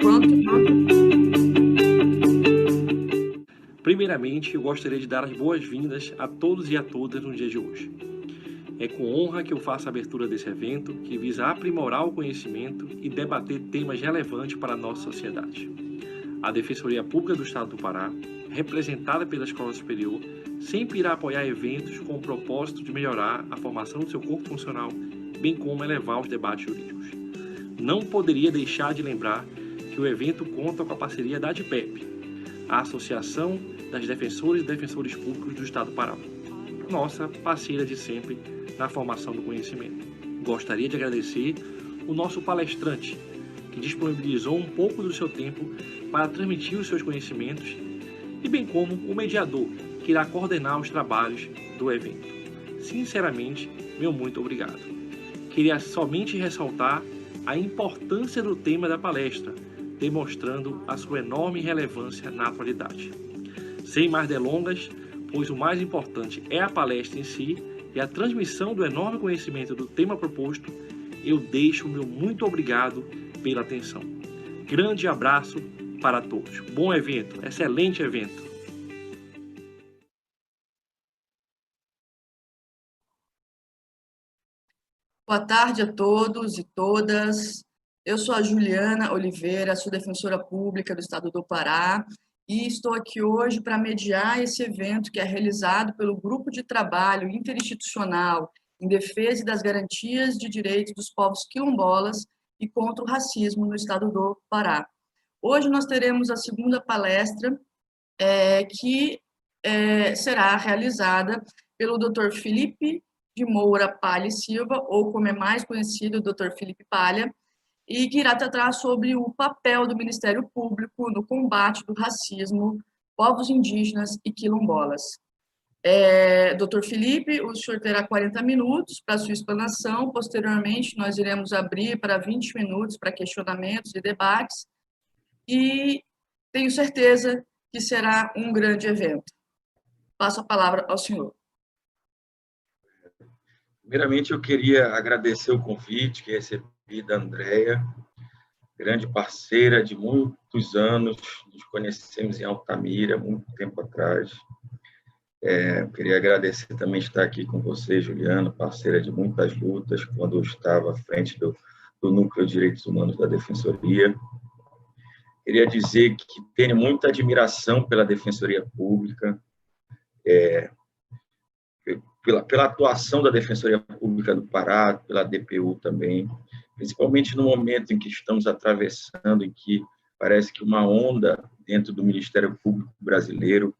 Pronto. Primeiramente, eu gostaria de dar as boas-vindas a todos e a todas no dia de hoje. É com honra que eu faço a abertura desse evento, que visa aprimorar o conhecimento e debater temas relevantes para a nossa sociedade. A Defensoria Pública do Estado do Pará, representada pela Escola Superior, sempre irá apoiar eventos com o propósito de melhorar a formação do seu corpo funcional, bem como elevar os debates jurídicos. Não poderia deixar de lembrar que o evento conta com a parceria da ADPEP, a Associação das Defensoras e Defensores Públicos do Estado do Pará, nossa parceira de sempre na formação do conhecimento. Gostaria de agradecer o nosso palestrante, que disponibilizou um pouco do seu tempo para transmitir os seus conhecimentos, e bem como o mediador, que irá coordenar os trabalhos do evento. Sinceramente, meu muito obrigado. Queria somente ressaltar a importância do tema da palestra, demonstrando a sua enorme relevância na atualidade. Sem mais delongas, pois o mais importante é a palestra em si e a transmissão do enorme conhecimento do tema proposto, eu deixo o meu muito obrigado pela atenção. Grande abraço para todos. Bom evento, excelente evento. Boa tarde a todos e todas. Eu sou a Juliana Oliveira, sou defensora pública do Estado do Pará e estou aqui hoje para mediar esse evento que é realizado pelo Grupo de Trabalho Interinstitucional em Defesa das Garantias de Direitos dos Povos Quilombolas e contra o Racismo no Estado do Pará. Hoje nós teremos a segunda palestra que será realizada pelo Dr. Felipe de Moura Palha e Silva, ou como é mais conhecido, o Dr. Felipe Palha, e que irá tratar sobre o papel do Ministério Público no combate do racismo, povos indígenas e quilombolas. Dr. Felipe, o senhor terá 40 minutos para sua explanação, posteriormente nós iremos abrir para 20 minutos para questionamentos e debates, e tenho certeza que será um grande evento. Passo a palavra ao senhor. Primeiramente, eu queria agradecer o convite que recebi da Andréia, grande parceira de muitos anos, nos conhecemos em Altamira, muito tempo atrás. Queria agradecer também estar aqui com você, Juliana, parceira de muitas lutas, quando eu estava à frente do Núcleo de Direitos Humanos da Defensoria. Queria dizer que tenho muita admiração pela Defensoria Pública, pela atuação da Defensoria Pública do Pará, pela DPU também, principalmente no momento em que estamos atravessando, em que parece que uma onda dentro do Ministério Público brasileiro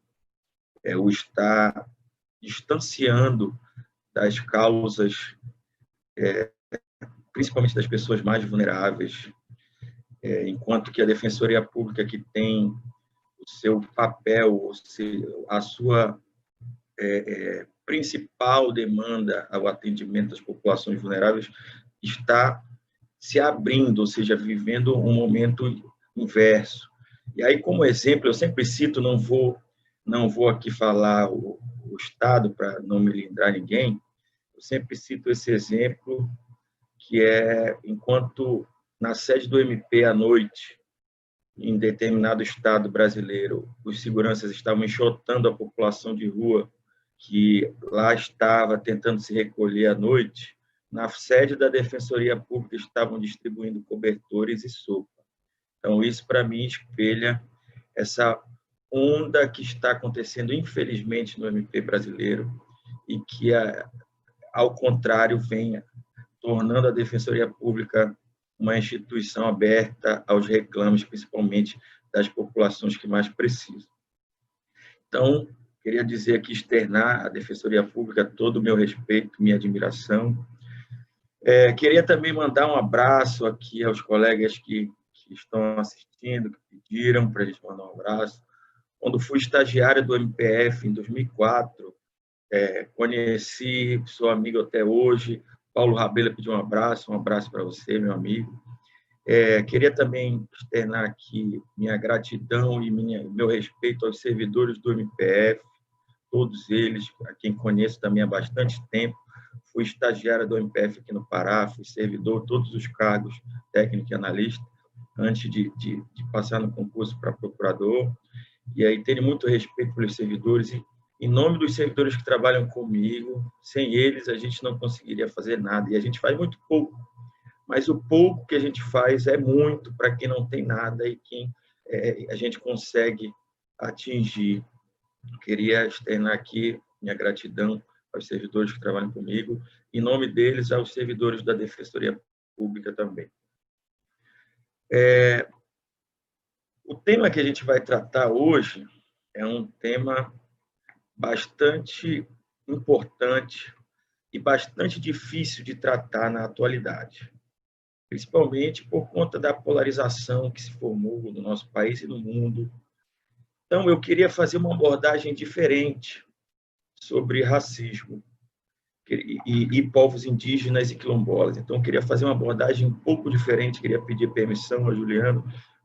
o está distanciando das causas, principalmente das pessoas mais vulneráveis, enquanto que a Defensoria Pública, que tem o seu papel, a sua principal demanda ao atendimento das populações vulneráveis, está se abrindo, ou seja, vivendo um momento inverso. E aí, como exemplo, eu sempre cito, não vou aqui falar o Estado para não me lindrar ninguém, eu sempre cito esse exemplo, que é enquanto na sede do MP à noite, em determinado estado brasileiro, os seguranças estavam enxotando a população de rua que lá estava tentando se recolher à noite, na sede da Defensoria Pública estavam distribuindo cobertores e sopa. Então, isso, para mim, espelha essa onda que está acontecendo, infelizmente, no MP brasileiro e que, ao contrário, vem tornando a Defensoria Pública uma instituição aberta aos reclames, principalmente das populações que mais precisam. Então, queria dizer aqui, externar à Defensoria Pública todo o meu respeito, minha admiração. Queria também mandar um abraço aqui aos colegas que estão assistindo, que pediram para a gente mandar um abraço. Quando fui estagiário do MPF em 2004, conheci, sou amigo até hoje, Paulo Rabelo pediu um abraço para você, meu amigo. Queria também externar aqui minha gratidão e meu respeito aos servidores do MPF, todos eles, a quem conheço também há bastante tempo. Fui estagiário do MPF aqui no Pará, fui servidor, todos os cargos, técnico e analista. antes de passar no concurso para procurador, e aí tenho muito respeito pelos servidores, e em nome dos servidores que trabalham comigo, sem eles a gente não conseguiria fazer nada, e a gente faz muito pouco, mas o pouco que a gente faz é muito para quem não tem nada e quem a gente consegue atingir. Queria externar aqui minha gratidão aos servidores que trabalham comigo, em nome deles, aos servidores da Defensoria Pública também. O tema que a gente vai tratar hoje é um tema bastante importante e bastante difícil de tratar na atualidade, principalmente por conta da polarização que se formou no nosso país e no mundo. Então, eu queria fazer uma abordagem diferente sobre racismo e povos indígenas e quilombolas. Então, eu queria fazer uma abordagem um pouco diferente, queria pedir permissão ao Juliano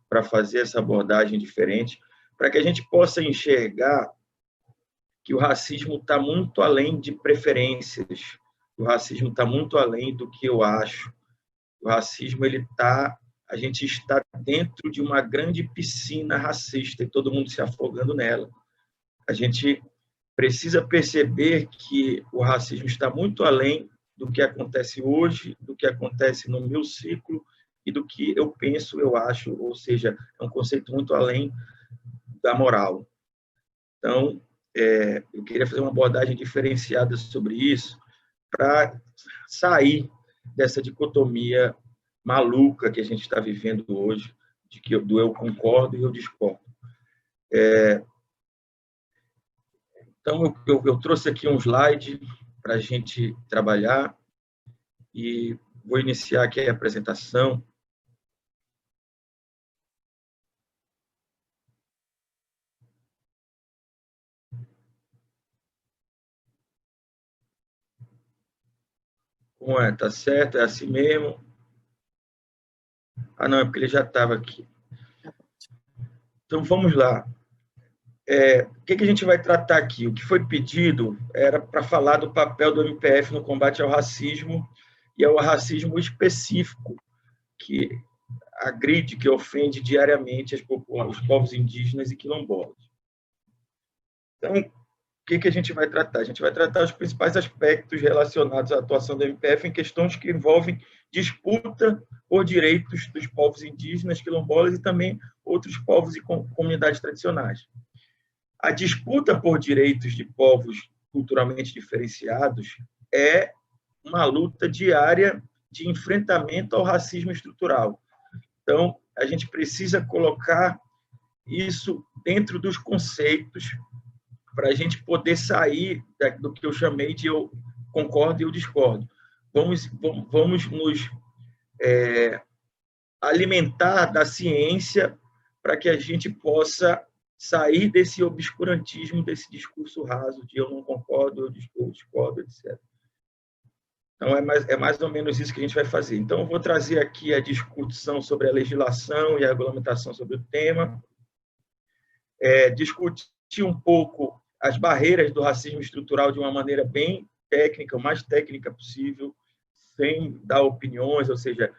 para fazer essa abordagem diferente, para que a gente possa enxergar que o racismo está muito além de preferências, o racismo está muito além do que eu acho. O racismo, a gente está dentro de uma grande piscina racista e todo mundo se afogando nela. A gente precisa perceber que o racismo está muito além do que acontece hoje, do que acontece no meu ciclo e do que eu penso, eu acho, ou seja, é um conceito muito além da moral. Então, eu queria fazer uma abordagem diferenciada sobre isso para sair dessa dicotomia maluca que a gente está vivendo hoje, do eu concordo e eu discordo. Então, eu trouxe aqui um slide para a gente trabalhar e vou iniciar aqui a apresentação. Como é? Tá certo? É assim mesmo? Ah, não, é porque ele já estava aqui. Então, vamos lá. O que a gente vai tratar aqui? O que foi pedido era para falar do papel do MPF no combate ao racismo e ao racismo específico que agride, que ofende diariamente os povos indígenas e quilombolas. Então, o que a gente vai tratar? A gente vai tratar os principais aspectos relacionados à atuação do MPF em questões que envolvem disputa por direitos dos povos indígenas, quilombolas e também outros povos e comunidades tradicionais. A disputa por direitos de povos culturalmente diferenciados é uma luta diária de enfrentamento ao racismo estrutural. Então, a gente precisa colocar isso dentro dos conceitos para a gente poder sair do que eu chamei de eu concordo e eu discordo. Vamos nos alimentar da ciência para que a gente possa sair desse obscurantismo, desse discurso raso de eu não concordo, eu discordo, etc. Então, é mais ou menos isso que a gente vai fazer. Então, eu vou trazer aqui a discussão sobre a legislação e a regulamentação sobre o tema, discutir um pouco as barreiras do racismo estrutural de uma maneira bem técnica, o mais técnica possível, sem dar opiniões, ou seja,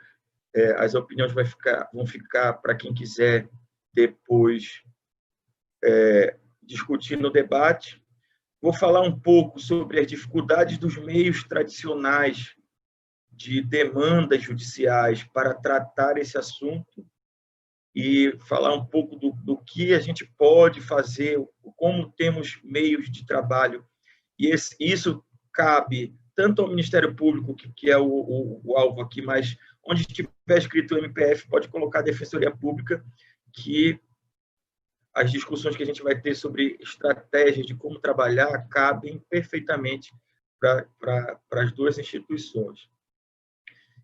as opiniões vão ficar para quem quiser depois discutir no debate. Vou falar um pouco sobre as dificuldades dos meios tradicionais de demandas judiciais para tratar esse assunto e falar um pouco do que a gente pode fazer, como temos meios de trabalho. E isso cabe tanto ao Ministério Público, que é o alvo aqui, mas onde estiver escrito o MPF, pode colocar a Defensoria Pública, que as discussões que a gente vai ter sobre estratégias de como trabalhar cabem perfeitamente para as duas instituições.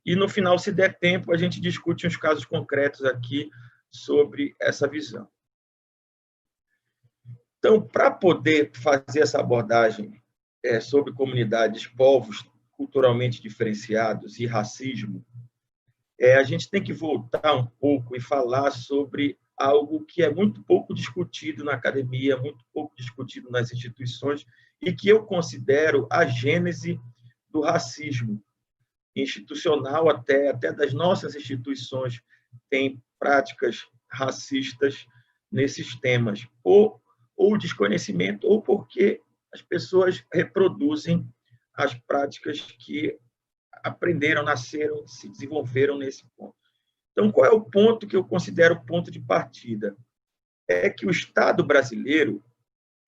E, no final, se der tempo, a gente discute uns casos concretos aqui sobre essa visão. Então, para poder fazer essa abordagem sobre comunidades, povos culturalmente diferenciados e racismo, a gente tem que voltar um pouco e falar sobre algo que é muito pouco discutido na academia, muito pouco discutido nas instituições, e que eu considero a gênese do racismo institucional, até das nossas instituições tem práticas racistas nesses temas, ou desconhecimento, ou porque as pessoas reproduzem as práticas que aprenderam, nasceram, se desenvolveram nesse ponto. Então, qual é o ponto que eu considero o ponto de partida? É que o Estado brasileiro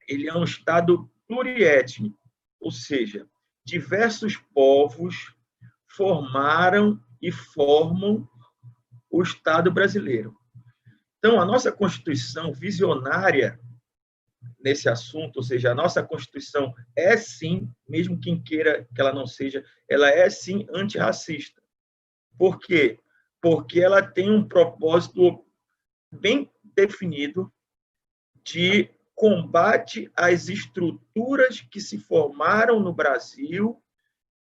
ele é um Estado pluriétnico, ou seja, diversos povos formaram e formam o Estado brasileiro. Então, a nossa Constituição visionária nesse assunto, ou seja, a nossa Constituição é sim, mesmo quem queira que ela não seja, ela é sim antirracista. Por quê? Porque ela tem um propósito bem definido de combate às estruturas que se formaram no Brasil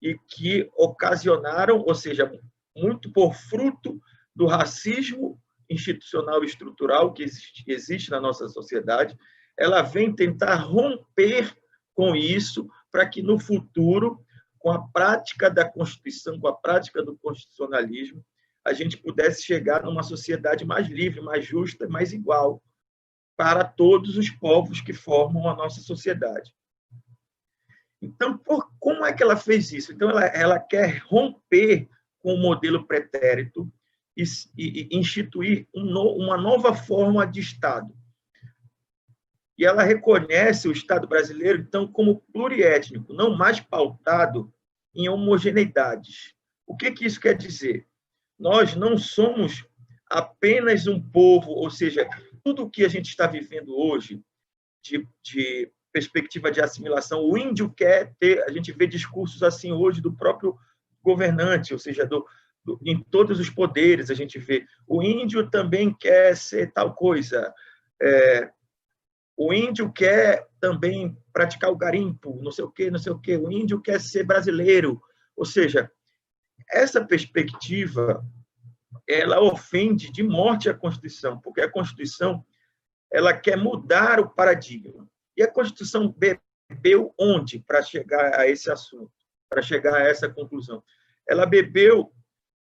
e que ocasionaram, ou seja, muito por fruto do racismo institucional e estrutural que existe na nossa sociedade, ela vem tentar romper com isso para que no futuro, com a prática da Constituição, com a prática do constitucionalismo, a gente pudesse chegar numa sociedade mais livre, mais justa, mais igual para todos os povos que formam a nossa sociedade. Então, como é que ela fez isso? Então, ela quer romper com o modelo pretérito e instituir uma nova forma de Estado. E ela reconhece o Estado brasileiro, então, como pluriétnico, não mais pautado em homogeneidades. O que isso quer dizer? Nós não somos apenas um povo, ou seja, tudo o que a gente está vivendo hoje, de perspectiva de assimilação, o índio quer ter, a gente vê discursos assim hoje do próprio governante, ou seja, em todos os poderes a gente vê, o índio também quer ser tal coisa, o índio quer também praticar o garimpo, não sei o quê, o índio quer ser brasileiro, ou seja, essa perspectiva ela ofende de morte a Constituição, porque a Constituição ela quer mudar o paradigma. E a Constituição bebeu onde para chegar a esse assunto, para chegar a essa conclusão? Ela bebeu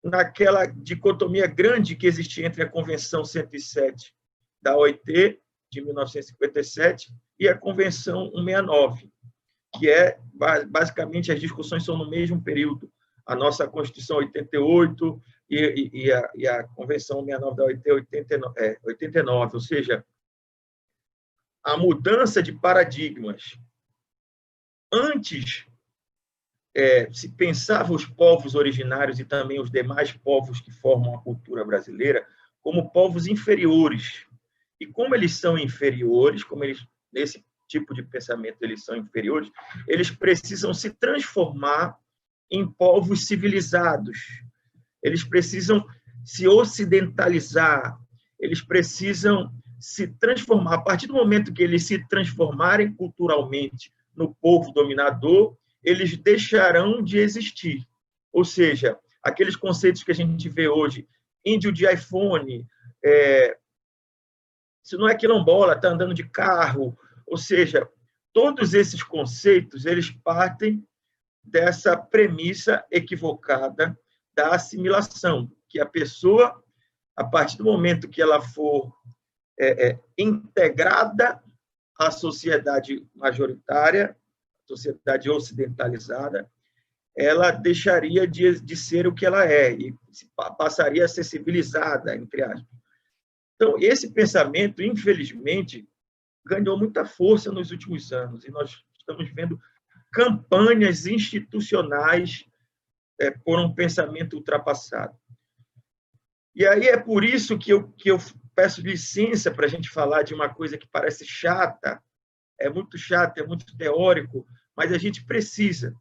naquela dicotomia grande que existia entre a Convenção 107 da OIT, de 1957, e a Convenção 169, que é, basicamente, as discussões são no mesmo período. A nossa Constituição 88 e a Convenção 69 da OIT 89, ou seja, a mudança de paradigmas. Antes, se pensava os povos originários e também os demais povos que formam a cultura brasileira como povos inferiores. E como eles são inferiores, nesse tipo de pensamento eles são inferiores, eles precisam se transformar em povos civilizados. Eles precisam se ocidentalizar, eles precisam se transformar. A partir do momento que eles se transformarem culturalmente no povo dominador, eles deixarão de existir. Ou seja, aqueles conceitos que a gente vê hoje, índio de iPhone, se não é quilombola, está andando de carro, ou seja, todos esses conceitos, eles partem dessa premissa equivocada da assimilação, que a pessoa, a partir do momento que ela for integrada à sociedade majoritária, sociedade ocidentalizada, ela deixaria de ser o que ela é e passaria a ser civilizada, entre aspas. Então, esse pensamento, infelizmente, ganhou muita força nos últimos anos e nós estamos vendo campanhas institucionais por um pensamento ultrapassado. E aí é por isso que eu peço licença para a gente falar de uma coisa que parece chata, é muito teórico, mas a gente precisa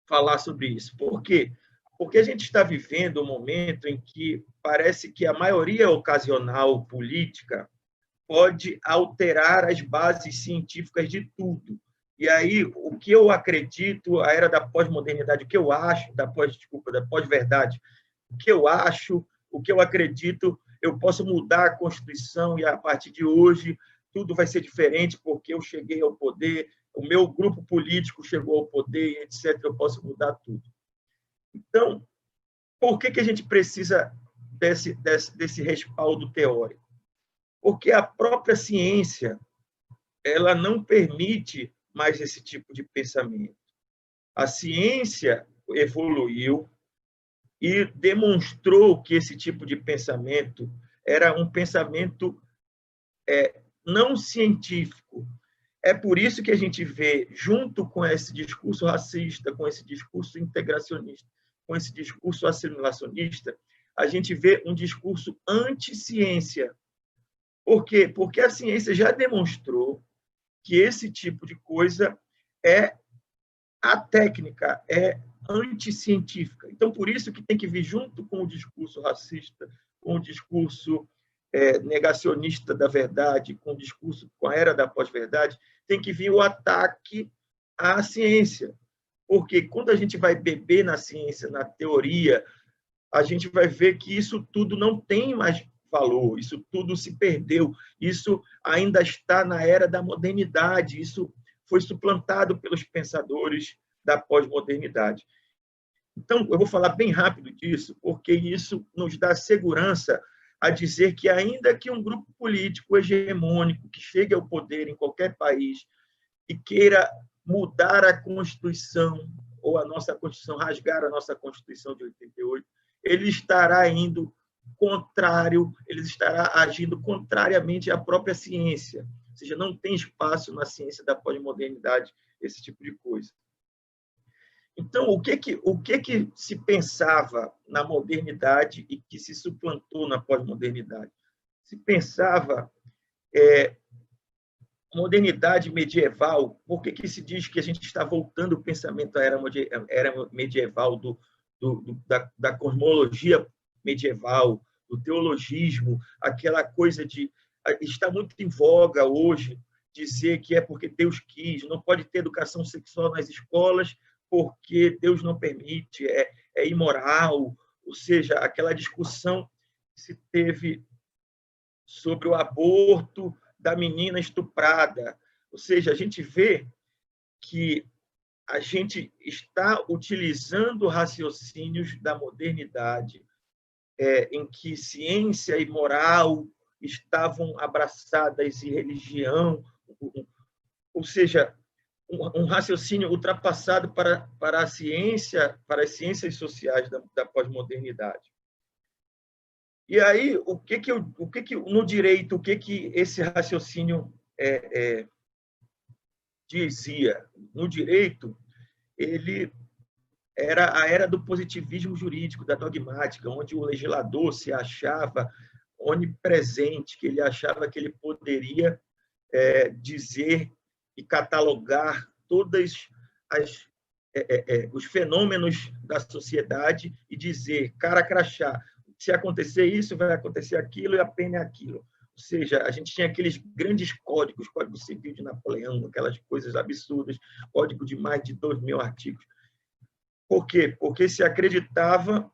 falar sobre isso. Por quê? Porque a gente está vivendo um momento em que parece que a maioria ocasional política pode alterar as bases científicas de tudo. E aí, o que eu acredito, a era da pós-modernidade, o que eu acho, da pós-verdade, o que eu acho, o que eu acredito, eu posso mudar a Constituição e, a partir de hoje, tudo vai ser diferente porque eu cheguei ao poder, o meu grupo político chegou ao poder, etc. Eu posso mudar tudo. Então, por que a gente precisa desse respaldo teórico? Porque a própria ciência ela não permite mais esse tipo de pensamento. A ciência evoluiu e demonstrou que esse tipo de pensamento era um pensamento não científico. É por isso que a gente vê, junto com esse discurso racista, com esse discurso integracionista, com esse discurso assimilacionista, a gente vê um discurso anti-ciência. Por quê? Porque a ciência já demonstrou que esse tipo de coisa é atécnica, é anticientífica. Então, por isso que tem que vir junto com o discurso racista, com o discurso negacionista da verdade, com o discurso, com a era da pós-verdade, tem que vir o ataque à ciência. Porque quando a gente vai beber na ciência, na teoria, a gente vai ver que isso tudo não tem mais valor, isso tudo se perdeu, isso ainda está na era da modernidade, isso foi suplantado pelos pensadores da pós-modernidade. Então, eu vou falar bem rápido disso, porque isso nos dá segurança a dizer que, ainda que um grupo político hegemônico que chegue ao poder em qualquer país e queira mudar a Constituição, ou a nossa Constituição, rasgar a nossa Constituição de 88, ele estará indo contrário, ele estará agindo contrariamente à própria ciência. Ou seja, não tem espaço na ciência da pós-modernidade esse tipo de coisa. Então, o que se pensava na modernidade e que se suplantou na pós-modernidade? Se pensava modernidade medieval. Por que se diz que a gente está voltando o pensamento à era medieval da cosmologia medieval, do teologismo, aquela coisa de... Está muito em voga hoje dizer que é porque Deus quis, não pode ter educação sexual nas escolas porque Deus não permite, é imoral. Ou seja, aquela discussão que se teve sobre o aborto da menina estuprada. Ou seja, a gente vê que a gente está utilizando raciocínios da modernidade, em que ciência e moral estavam abraçadas e religião, ou seja, um raciocínio ultrapassado para a ciência, para as ciências sociais da pós-modernidade. E aí, no direito, o que esse raciocínio dizia? No direito, ele era a era do positivismo jurídico, da dogmática, onde o legislador se achava onipresente, que ele achava que ele poderia dizer e catalogar todos os fenômenos da sociedade e dizer, cara crachá, se acontecer isso, vai acontecer aquilo e a pena é aquilo. Ou seja, a gente tinha aqueles grandes códigos, Código Civil de Napoleão, aquelas coisas absurdas, código de mais de 2.000 artigos. Por quê? Porque se acreditava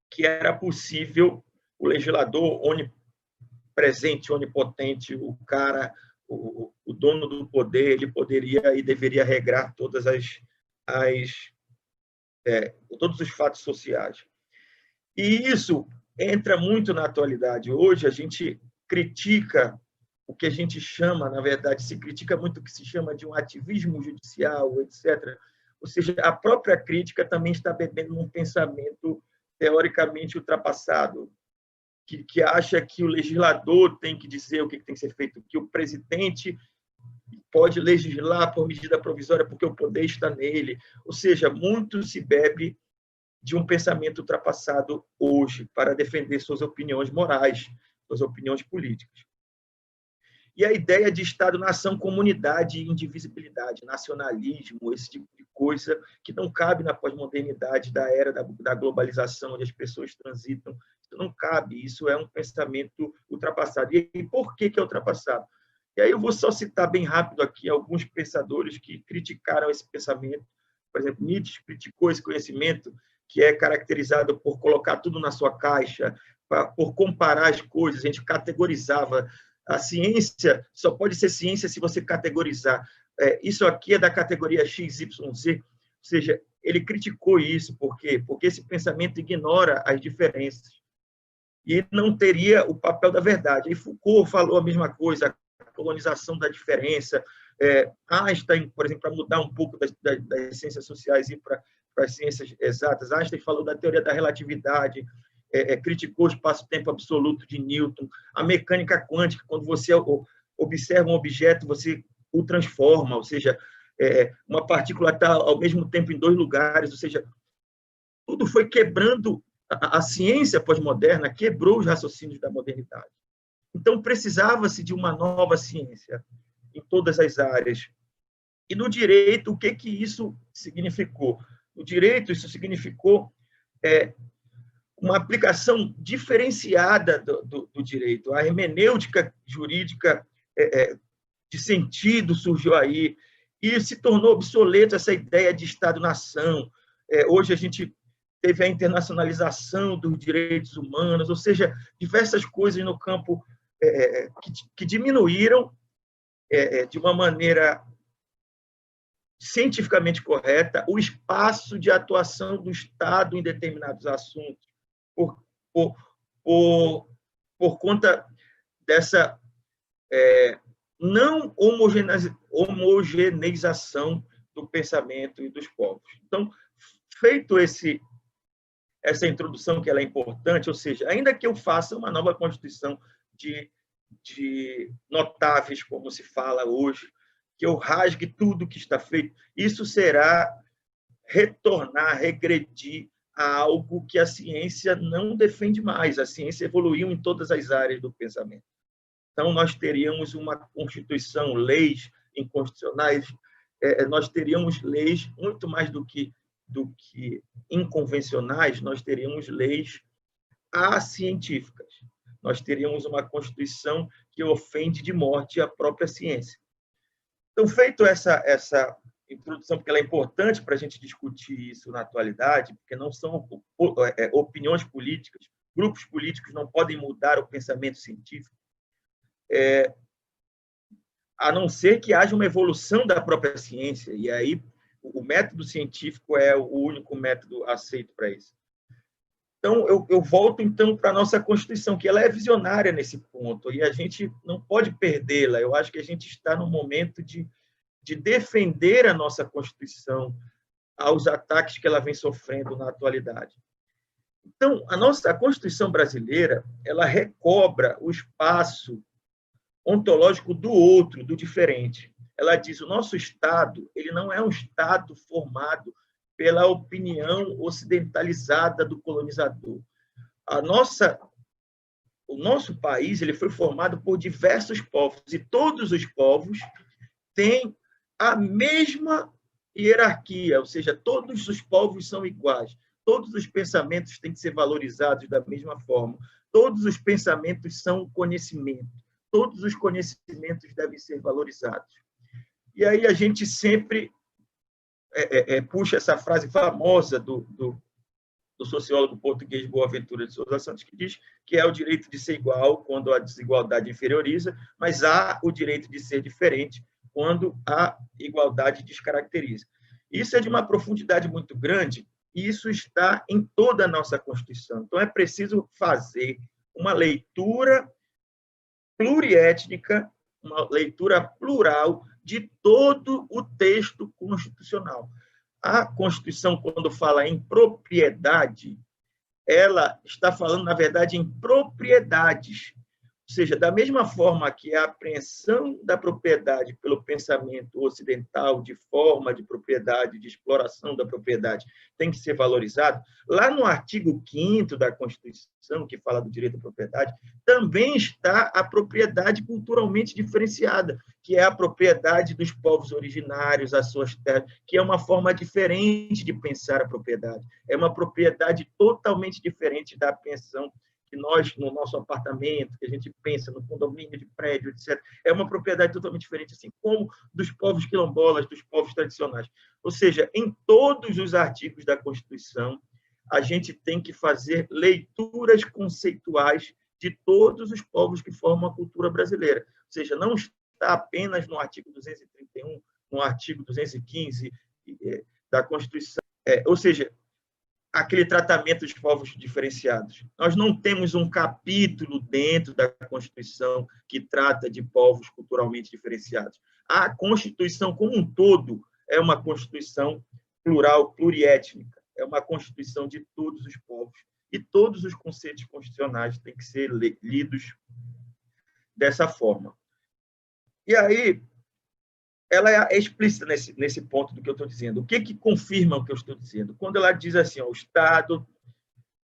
que era possível o legislador onipresente, onipotente, o cara, o dono do poder, ele poderia e deveria regrar todos os fatos sociais. E isso entra muito na atualidade. Hoje, a gente critica o que a gente chama, na verdade, se critica muito o que se chama de um ativismo judicial, etc. Ou seja, a própria crítica também está bebendo num pensamento teoricamente ultrapassado, que acha que o legislador tem que dizer o que tem que ser feito, que o presidente pode legislar por medida provisória porque o poder está nele. Ou seja, muito se bebe de um pensamento ultrapassado hoje para defender suas opiniões morais, suas opiniões políticas. E a ideia de Estado, nação, comunidade e indivisibilidade, nacionalismo, esse tipo de coisa que não cabe na pós-modernidade da era da globalização, onde as pessoas transitam. Isso não cabe, isso é um pensamento ultrapassado. E por que é ultrapassado? E aí eu vou só citar bem rápido aqui alguns pensadores que criticaram esse pensamento. Por exemplo, Nietzsche criticou esse conhecimento que é caracterizado por colocar tudo na sua caixa, por comparar as coisas. A gente categorizava. A ciência só pode ser ciência se você categorizar. Isso aqui é da categoria XYZ, ou seja, ele criticou isso. Por quê? Porque esse pensamento ignora as diferenças. e não teria o papel da verdade. E Foucault falou a mesma coisa, a colonização da diferença. Einstein, por exemplo, para mudar um pouco das ciências sociais e para as ciências exatas, Einstein falou da teoria da relatividade, criticou o espaço-tempo absoluto de Newton, a mecânica quântica, quando você observa um objeto, você o transforma, ou seja, uma partícula está ao mesmo tempo em dois lugares, ou seja, tudo foi quebrando. A ciência pós-moderna quebrou os raciocínios da modernidade. Então, precisava-se de uma nova ciência em todas as áreas. E no direito, o que isso significou? No direito, isso significou uma aplicação diferenciada do direito. A hermenêutica jurídica de sentido surgiu aí, e se tornou obsoleta essa ideia de Estado-nação. Hoje a gente teve a internacionalização dos direitos humanos, ou seja, diversas coisas no campo que diminuíram de uma maneira cientificamente correta o espaço de atuação do Estado em determinados assuntos, por conta dessa não homogeneização do pensamento e dos povos. Então, feito essa introdução, que ela é importante, ou seja, ainda que eu faça uma nova Constituição de notáveis, como se fala hoje, que eu rasgue tudo que está feito, isso será regredir a algo que a ciência não defende mais. A ciência evoluiu em todas as áreas do pensamento. Então, nós teríamos uma Constituição, leis inconstitucionais, nós teríamos leis muito mais do que inconvencionais, nós teríamos leis acientíficas. Nós teríamos uma Constituição que ofende de morte a própria ciência. Então, feito essa introdução, porque ela é importante para a gente discutir isso na atualidade, porque não são opiniões políticas, grupos políticos não podem mudar o pensamento científico, a não ser que haja uma evolução da própria ciência, e aí o método científico é o único método aceito para isso. Então, eu volto, então, para a nossa Constituição, que ela é visionária nesse ponto, e a gente não pode perdê-la. Eu acho que a gente está no momento de defender a nossa Constituição aos ataques que ela vem sofrendo na atualidade. Então, a Constituição brasileira, ela recobra o espaço ontológico do outro, do diferente. Ela diz: o nosso Estado, ele não é um Estado formado pela opinião ocidentalizada do colonizador. O nosso país, ele foi formado por diversos povos, e todos os povos têm a mesma hierarquia, ou seja, todos os povos são iguais, todos os pensamentos têm que ser valorizados da mesma forma, todos os pensamentos são conhecimento, todos os conhecimentos devem ser valorizados. E aí a gente sempre puxa essa frase famosa do sociólogo português Boaventura de Sousa Santos, que diz que é o direito de ser igual quando a desigualdade inferioriza, mas há o direito de ser diferente quando a igualdade descaracteriza. Isso é de uma profundidade muito grande, e isso está em toda a nossa Constituição. Então, é preciso fazer uma leitura pluriétnica, uma leitura plural de todo o texto constitucional. A Constituição, quando fala em propriedade, ela está falando, na verdade, em propriedades. Ou seja, da mesma forma que a apreensão da propriedade pelo pensamento ocidental, de forma de propriedade, de exploração da propriedade, tem que ser valorizado, lá no artigo 5º da Constituição, que fala do direito à propriedade, também está a propriedade culturalmente diferenciada, que é a propriedade dos povos originários, as suas terras, que é uma forma diferente de pensar a propriedade. É uma propriedade totalmente diferente da apreensão que nós, no nosso apartamento, que a gente pensa no condomínio de prédio, etc., é uma propriedade totalmente diferente, assim como dos povos quilombolas, dos povos tradicionais. Ou seja, em todos os artigos da Constituição, a gente tem que fazer leituras conceituais de todos os povos que formam a cultura brasileira. Ou seja, não está apenas no artigo 231, no artigo 215 da Constituição. Ou seja, aquele tratamento dos povos diferenciados. Nós não temos um capítulo dentro da Constituição que trata de povos culturalmente diferenciados. A Constituição como um todo é uma Constituição plural, pluriétnica, é uma Constituição de todos os povos, e todos os conceitos constitucionais têm que ser lidos dessa forma. E aí, ela é explícita nesse ponto do que eu estou dizendo. O que confirma o que eu estou dizendo? Quando ela diz assim, ó, o Estado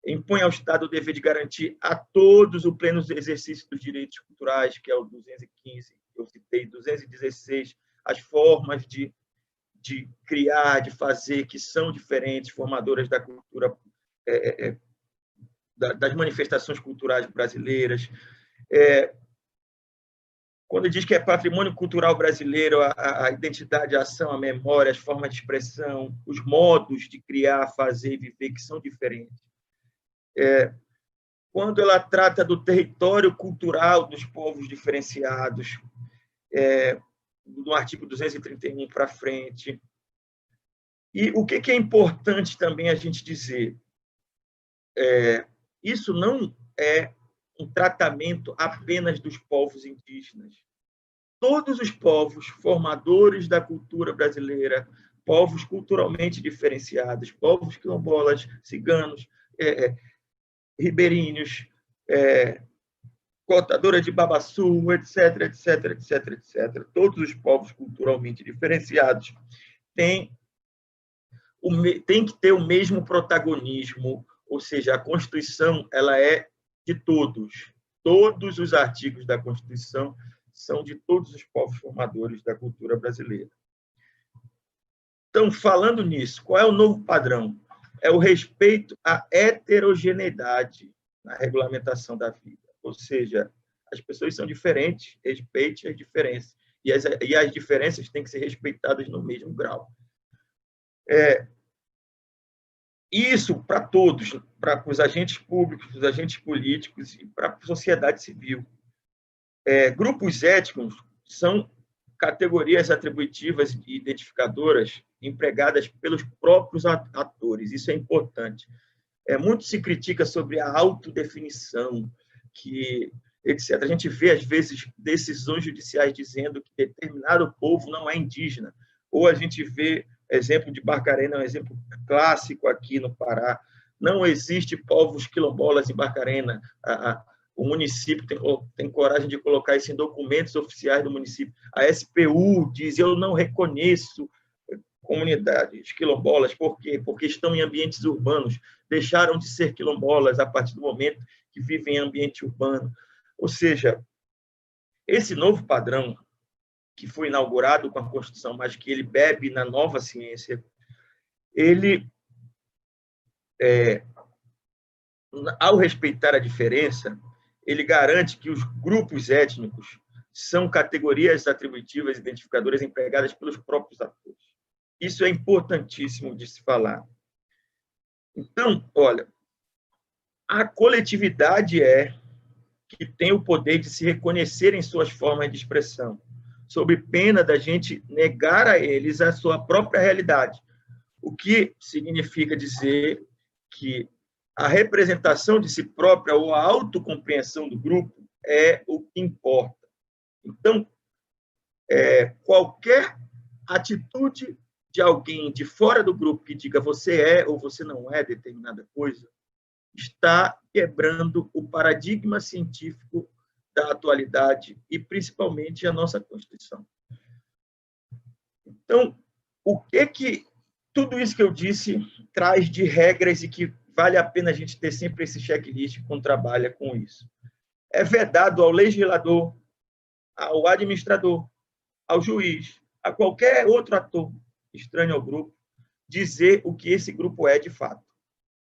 impõe ao Estado o dever de garantir a todos o pleno exercício dos direitos culturais, que é o 215, eu citei, 216, as formas de criar, de fazer, que são diferentes, formadoras da cultura, das manifestações culturais brasileiras. Quando diz que é patrimônio cultural brasileiro, a identidade, a ação, a memória, as formas de expressão, os modos de criar, fazer e viver, que são diferentes. Quando ela trata do território cultural dos povos diferenciados, do artigo 231 para frente. E o que é importante também a gente dizer? Isso não é um tratamento apenas dos povos indígenas. Todos os povos formadores da cultura brasileira, povos culturalmente diferenciados, povos quilombolas, ciganos, ribeirinhos, cortadora de babaçu, etc, etc, etc, etc. Todos os povos culturalmente diferenciados têm que ter o mesmo protagonismo, ou seja, a Constituição ela é de todos. Todos os artigos da Constituição são de todos os povos formadores da cultura brasileira. Então, falando nisso, qual é o novo padrão? É o respeito à heterogeneidade na regulamentação da vida. Ou seja, as pessoas são diferentes, respeite as diferenças. E as diferenças têm que ser respeitadas no mesmo grau. Isso para todos, para os agentes públicos, os agentes políticos e para a sociedade civil. Grupos étnicos são categorias atributivas e identificadoras empregadas pelos próprios atores. Isso é importante. Muito se critica sobre a autodefinição, etc. A gente vê, às vezes, decisões judiciais dizendo que determinado povo não é indígena. Ou a gente vê, exemplo de Barcarena, um exemplo clássico aqui no Pará. Não existe povos quilombolas em Barcarena. O município tem coragem de colocar isso em documentos oficiais do município. A SPU diz, eu não reconheço comunidades quilombolas. Por quê? Porque estão em ambientes urbanos. Deixaram de ser quilombolas a partir do momento que vivem em ambiente urbano. Ou seja, esse novo padrão que foi inaugurado com a Constituição, mas que ele bebe na nova ciência, ele, ao respeitar a diferença, ele garante que os grupos étnicos são categorias atributivas identificadoras empregadas pelos próprios atores. Isso é importantíssimo de se falar. Então, olha, a coletividade que tem o poder de se reconhecer em suas formas de expressão, sob pena da gente negar a eles a sua própria realidade, o que significa dizer que a representação de si própria ou a autocompreensão do grupo é o que importa. Então, qualquer atitude de alguém de fora do grupo que diga você é ou você não é determinada coisa, está quebrando o paradigma científico da atualidade e, principalmente, a nossa Constituição. Então, o que tudo isso que eu disse traz de regras e que vale a pena a gente ter sempre esse checklist quando trabalha com isso? É vedado ao legislador, ao administrador, ao juiz, a qualquer outro ator estranho ao grupo, dizer o que esse grupo é de fato.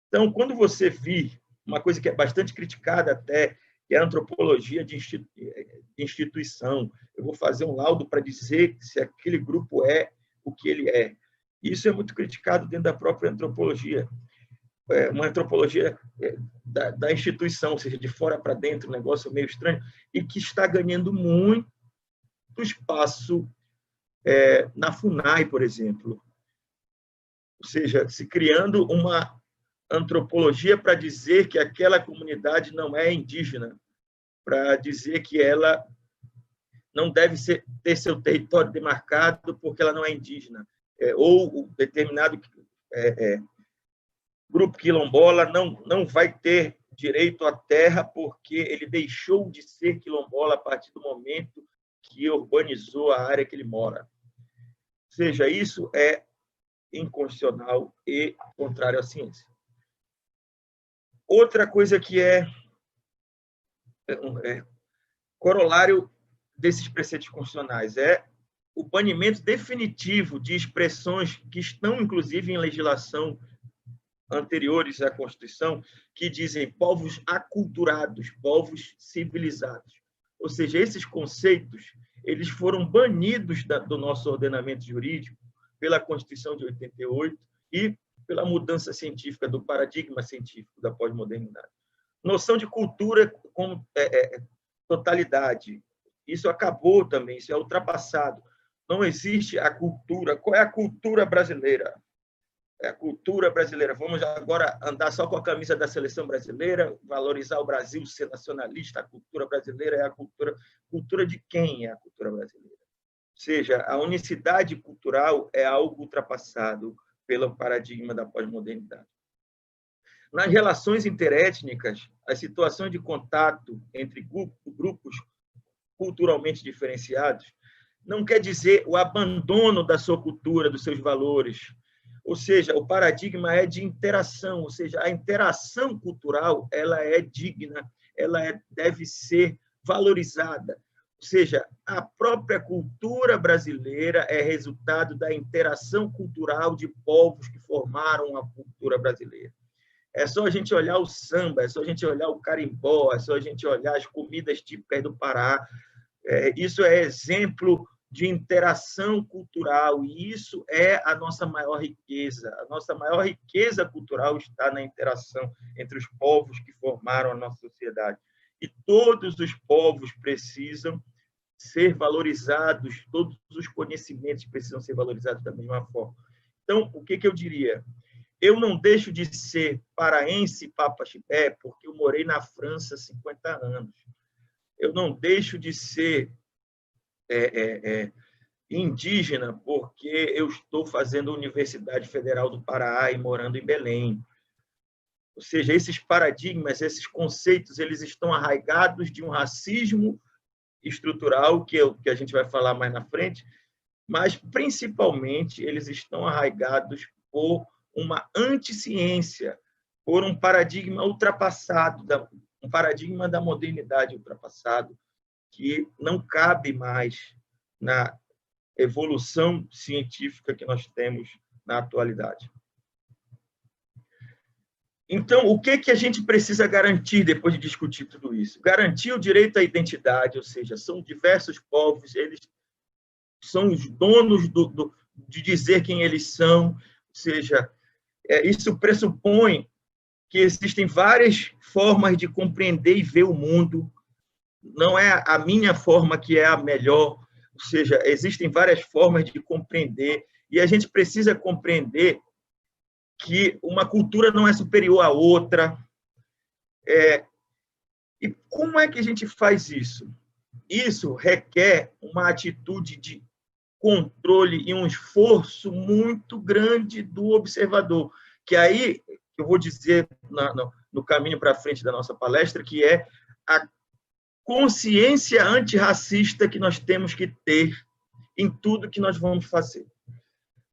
Então, quando você vir uma coisa que é bastante criticada até, que é a antropologia de instituição, eu vou fazer um laudo para dizer se aquele grupo é o que ele é. Isso é muito criticado dentro da própria antropologia. Uma antropologia da instituição, ou seja, de fora para dentro, um negócio meio estranho, e que está ganhando muito espaço na FUNAI, por exemplo. Ou seja, se criando antropologia para dizer que aquela comunidade não é indígena, para dizer que ela não deve ter seu território demarcado porque ela não é indígena, ou determinado grupo quilombola não vai ter direito à terra porque ele deixou de ser quilombola a partir do momento que urbanizou a área que ele mora. Ou seja, isso é inconstitucional e contrário à ciência. Outra coisa que é corolário desses preceitos constitucionais é o banimento definitivo de expressões que estão, inclusive, em legislação anteriores à Constituição, que dizem povos aculturados, povos civilizados. Ou seja, esses conceitos eles foram banidos do nosso ordenamento jurídico pela Constituição de 88 e pela mudança científica, do paradigma científico da pós-modernidade. Noção de cultura como totalidade. Isso acabou também, isso é ultrapassado. Não existe a cultura. Qual é a cultura brasileira? É a cultura brasileira. Vamos agora andar só com a camisa da seleção brasileira, valorizar o Brasil, ser nacionalista. A cultura brasileira é a cultura. Cultura de quem é a cultura brasileira? Ou seja, a unicidade cultural é algo ultrapassado pelo paradigma da pós-modernidade. Nas relações interétnicas, as situações de contato entre grupos culturalmente diferenciados não quer dizer o abandono da sua cultura, dos seus valores. Ou seja, o paradigma é de interação, ou seja, a interação cultural ela é digna, deve ser valorizada. Ou seja, a própria cultura brasileira é resultado da interação cultural de povos que formaram a cultura brasileira. É só a gente olhar o samba, é só a gente olhar o carimbó, é só a gente olhar as comidas típicas do Pará. Isso é exemplo de interação cultural, e isso é a nossa maior riqueza. A nossa maior riqueza cultural está na interação entre os povos que formaram a nossa sociedade. E todos os povos precisam ser valorizados, todos os conhecimentos precisam ser valorizados da mesma forma. Então, o que eu diria? Eu não deixo de ser paraense papaxibé porque eu morei na França há 50 anos. Eu não deixo de ser indígena porque eu estou fazendo a Universidade Federal do Pará e morando em Belém. Ou seja, esses paradigmas, esses conceitos, eles estão arraigados de um racismo estrutural, que a gente vai falar mais na frente, mas, principalmente, eles estão arraigados por uma anticiência, por um paradigma ultrapassado, um paradigma da modernidade ultrapassado, que não cabe mais na evolução científica que nós temos na atualidade. Então, o que a gente precisa garantir depois de discutir tudo isso? Garantir o direito à identidade, ou seja, são diversos povos, eles são os donos de dizer quem eles são, ou seja, isso pressupõe que existem várias formas de compreender e ver o mundo, não é a minha forma que é a melhor, ou seja, existem várias formas de compreender, e a gente precisa compreender que uma cultura não é superior à outra. E como é que a gente faz isso? Isso requer uma atitude de controle e um esforço muito grande do observador, que aí eu vou dizer no caminho para frente da nossa palestra, que é a consciência antirracista que nós temos que ter em tudo que nós vamos fazer.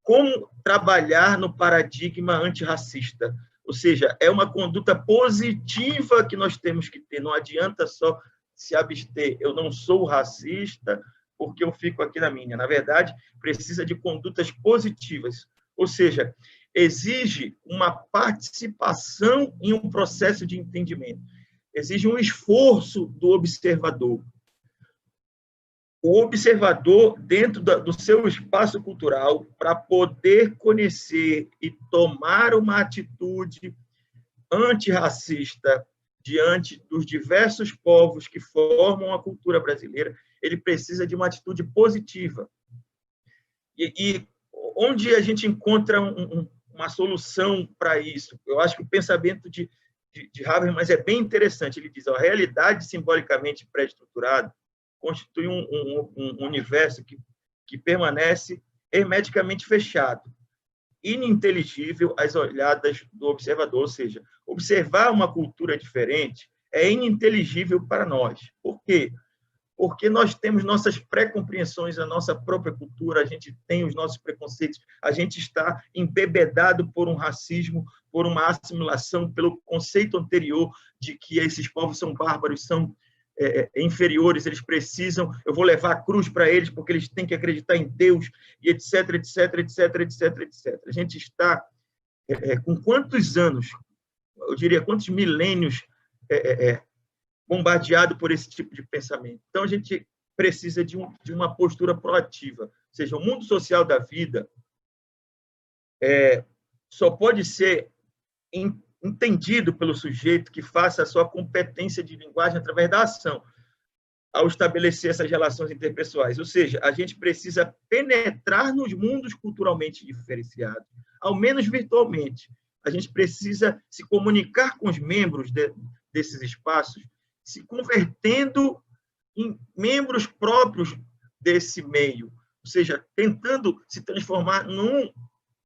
Como trabalhar no paradigma antirracista? Ou seja, é uma conduta positiva que nós temos que ter. Não adianta só se abster. Eu não sou racista porque eu fico aqui na minha. Na verdade, precisa de condutas positivas. Ou seja, exige uma participação em um processo de entendimento. Exige um esforço do observador. O observador, dentro do seu espaço cultural, para poder conhecer e tomar uma atitude antirracista diante dos diversos povos que formam a cultura brasileira, ele precisa de uma atitude positiva. E onde a gente encontra uma solução para isso. Eu acho que o pensamento de Habermas é bem interessante. Ele diz: a realidade simbolicamente pré-estruturada constitui um universo que permanece hermeticamente fechado, ininteligível às olhadas do observador. Ou seja, observar uma cultura diferente é ininteligível para nós. Por quê? Porque nós temos nossas pré-compreensões, a nossa própria cultura, a gente tem os nossos preconceitos, a gente está embebedado por um racismo, por uma assimilação, pelo conceito anterior de que esses povos são bárbaros, são inferiores, eles precisam, eu vou levar a cruz para eles porque eles têm que acreditar em Deus, e etc, etc, etc, etc, etc. A gente está com quantos anos, eu diria, quantos milênios bombardeado por esse tipo de pensamento. Então, a gente precisa de uma postura proativa. Ou seja, o mundo social da vida só pode ser entendido pelo sujeito que faça a sua competência de linguagem através da ação, ao estabelecer essas relações interpessoais. Ou seja, a gente precisa penetrar nos mundos culturalmente diferenciados, ao menos virtualmente. A gente precisa se comunicar com os membros desses espaços, se convertendo em membros próprios desse meio, ou seja, tentando se transformar num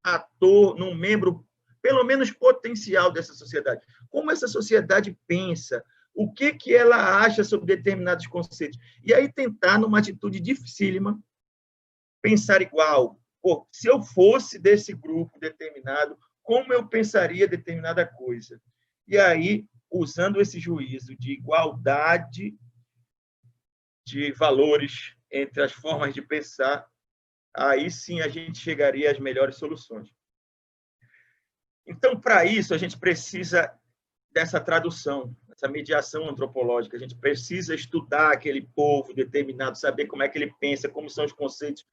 ator, num membro, pelo menos potencial dessa sociedade. Como essa sociedade pensa, o que ela acha sobre determinados conceitos. E aí tentar, numa atitude dificílima, pensar igual. Pô, se eu fosse desse grupo determinado, como eu pensaria determinada coisa? E aí, usando esse juízo de igualdade de valores entre as formas de pensar, aí sim a gente chegaria às melhores soluções. Então, para isso, a gente precisa dessa tradução, essa mediação antropológica. A gente precisa estudar aquele povo determinado, saber como é que ele pensa, como são os conceitos,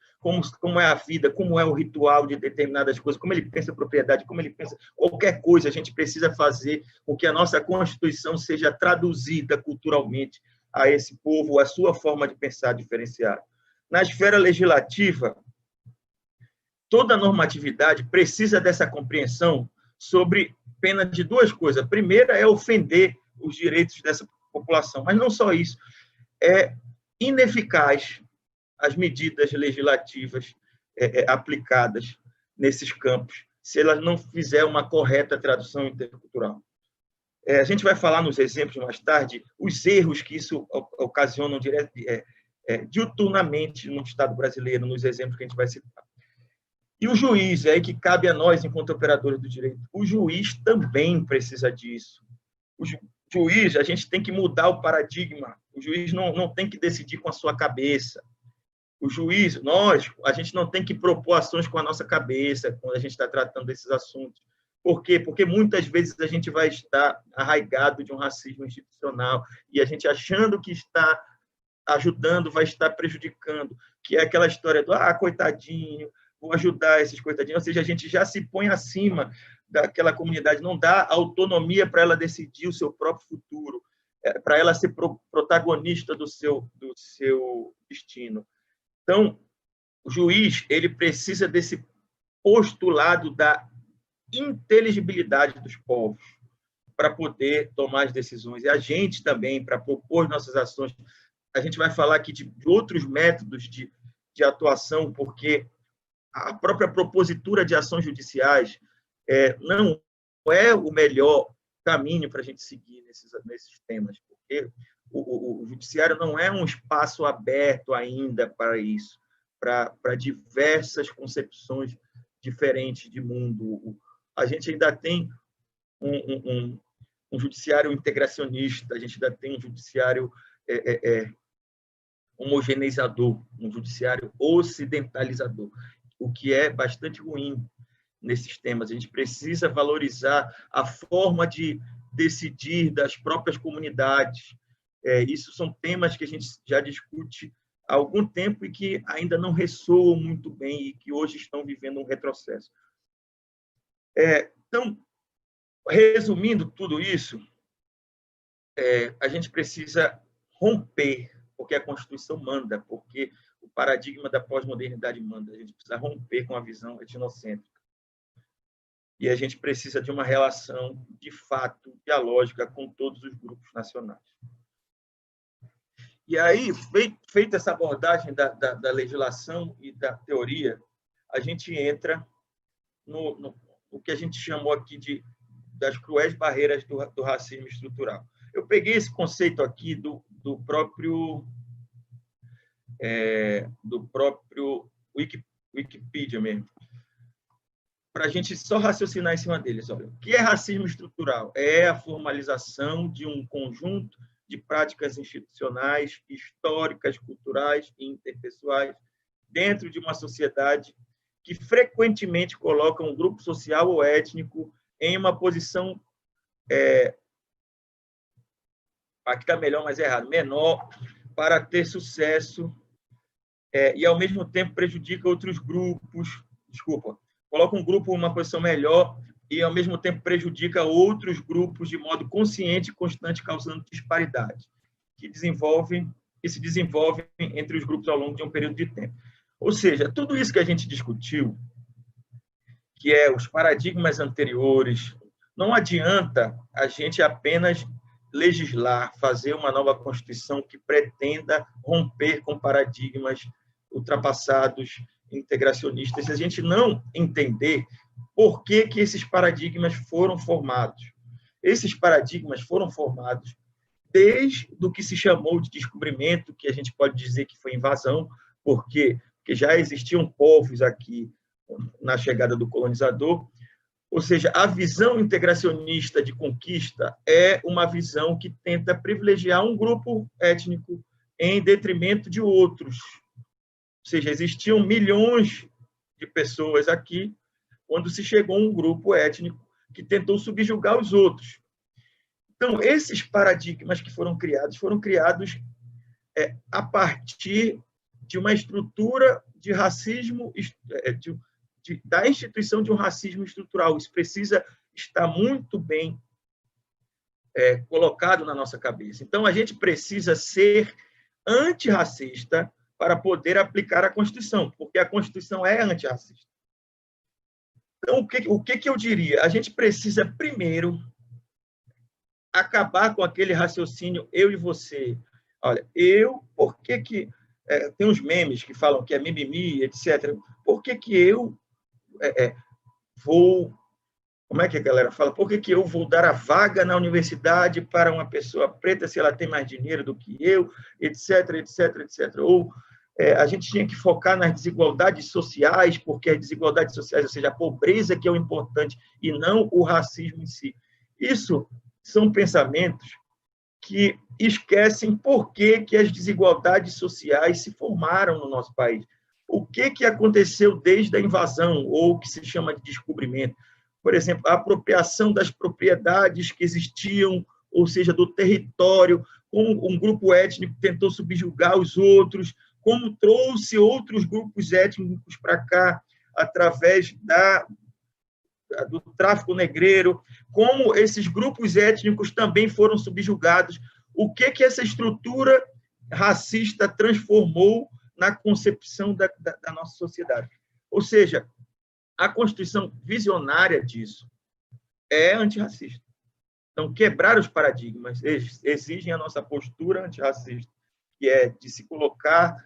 como é a vida, como é o ritual de determinadas coisas, como ele pensa a propriedade, como ele pensa qualquer coisa. A gente precisa fazer com que a nossa Constituição seja traduzida culturalmente a esse povo, a sua forma de pensar diferenciada. Na esfera legislativa, toda normatividade precisa dessa compreensão sobre pena de duas coisas. A primeira é ofender os direitos dessa população, mas não só isso. É ineficaz as medidas legislativas aplicadas nesses campos, se elas não fizerem uma correta tradução intercultural. A gente vai falar nos exemplos mais tarde os erros que isso ocasiona diuturnamente no Estado brasileiro, nos exemplos que a gente vai citar. E o juiz, é aí que cabe a nós, enquanto operadores do direito, o juiz também precisa disso. O juiz, a gente tem que mudar o paradigma. O juiz não tem que decidir com a sua cabeça. O juiz, a gente não tem que propor ações com a nossa cabeça quando a gente está tratando desses assuntos. Por quê? Porque muitas vezes a gente vai estar arraigado de um racismo institucional e a gente achando que está ajudando vai estar prejudicando, que é aquela história do coitadinho, vou ajudar esses coitadinhos, ou seja, a gente já se põe acima daquela comunidade, não dá autonomia para ela decidir o seu próprio futuro, para ela ser protagonista do seu destino. Então, o juiz ele precisa desse postulado da inteligibilidade dos povos para poder tomar as decisões. E a gente também, para propor nossas ações, a gente vai falar aqui de outros métodos de atuação, porque a própria propositura de ações judiciais não é o melhor caminho para a gente seguir nesses temas, porque o judiciário não é um espaço aberto ainda para isso, para diversas concepções diferentes de mundo. A gente ainda tem um judiciário integracionista, a gente ainda tem um judiciário homogeneizador, um judiciário ocidentalizador, o que é bastante ruim nesses temas. A gente precisa valorizar a forma de decidir das próprias comunidades. Isso são temas que a gente já discute há algum tempo e que ainda não ressoam muito bem e que hoje estão vivendo um retrocesso. Então, resumindo tudo isso, a gente precisa romper, porque a Constituição manda, porque o paradigma da pós-modernidade manda. A gente precisa romper com a visão etnocêntrica. e a gente precisa de uma relação, de fato, dialógica com todos os grupos nacionais. E aí, feita essa abordagem da legislação e da teoria, a gente entra no que a gente chamou aqui das cruéis barreiras do racismo estrutural. Eu peguei esse conceito aqui do próprio Wikipedia mesmo, para a gente só raciocinar em cima deles. Olha, o que é racismo estrutural? É a formalização de um conjunto de práticas institucionais, históricas, culturais e interpessoais dentro de uma sociedade que frequentemente coloca um grupo social ou étnico em uma posição, aqui está melhor, mas é errado, menor, para ter sucesso, e, ao mesmo tempo, prejudica outros grupos, coloca um grupo em uma posição melhor e, ao mesmo tempo, prejudica outros grupos de modo consciente e constante, causando disparidade, que se desenvolvem entre os grupos ao longo de um período de tempo. Ou seja, tudo isso que a gente discutiu, que é os paradigmas anteriores, não adianta a gente apenas legislar, fazer uma nova Constituição que pretenda romper com paradigmas ultrapassados, integracionistas, se a gente não entender por que esses paradigmas foram formados. Esses paradigmas foram formados desde o que se chamou de descobrimento, que a gente pode dizer que foi invasão, porque já existiam povos aqui na chegada do colonizador. Ou seja, a visão integracionista de conquista é uma visão que tenta privilegiar um grupo étnico em detrimento de outros. Ou seja, existiam milhões de pessoas aqui quando se chegou um grupo étnico que tentou subjugar os outros. Então, esses paradigmas que foram criados a partir de uma estrutura de racismo, da instituição de um racismo estrutural. Isso precisa estar muito bem colocado na nossa cabeça. Então, a gente precisa ser antirracista para poder aplicar a Constituição, porque a Constituição é antirracista. Então, o que eu diria? A gente precisa, primeiro, acabar com aquele raciocínio eu e você. Olha, por que tem uns memes que falam que é mimimi, etc. Por que eu vou... Como é que a galera fala? Por que eu vou dar a vaga na universidade para uma pessoa preta se ela tem mais dinheiro do que eu, etc, etc, etc. Ou a gente tinha que focar nas desigualdades sociais, porque as desigualdades sociais, ou seja, a pobreza que é o importante e não o racismo em si. Isso são pensamentos que esquecem por que as desigualdades sociais se formaram no nosso país. O que aconteceu desde a invasão, ou o que se chama de descobrimento? Por exemplo, a apropriação das propriedades que existiam, ou seja, do território, como um grupo étnico tentou subjugar os outros, como trouxe outros grupos étnicos para cá através do tráfico negreiro, como esses grupos étnicos também foram subjugados. O que essa estrutura racista transformou na concepção da nossa sociedade? Ou seja, a Constituição visionária disso é antirracista. Então, quebrar os paradigmas exigem a nossa postura antirracista, que é de se colocar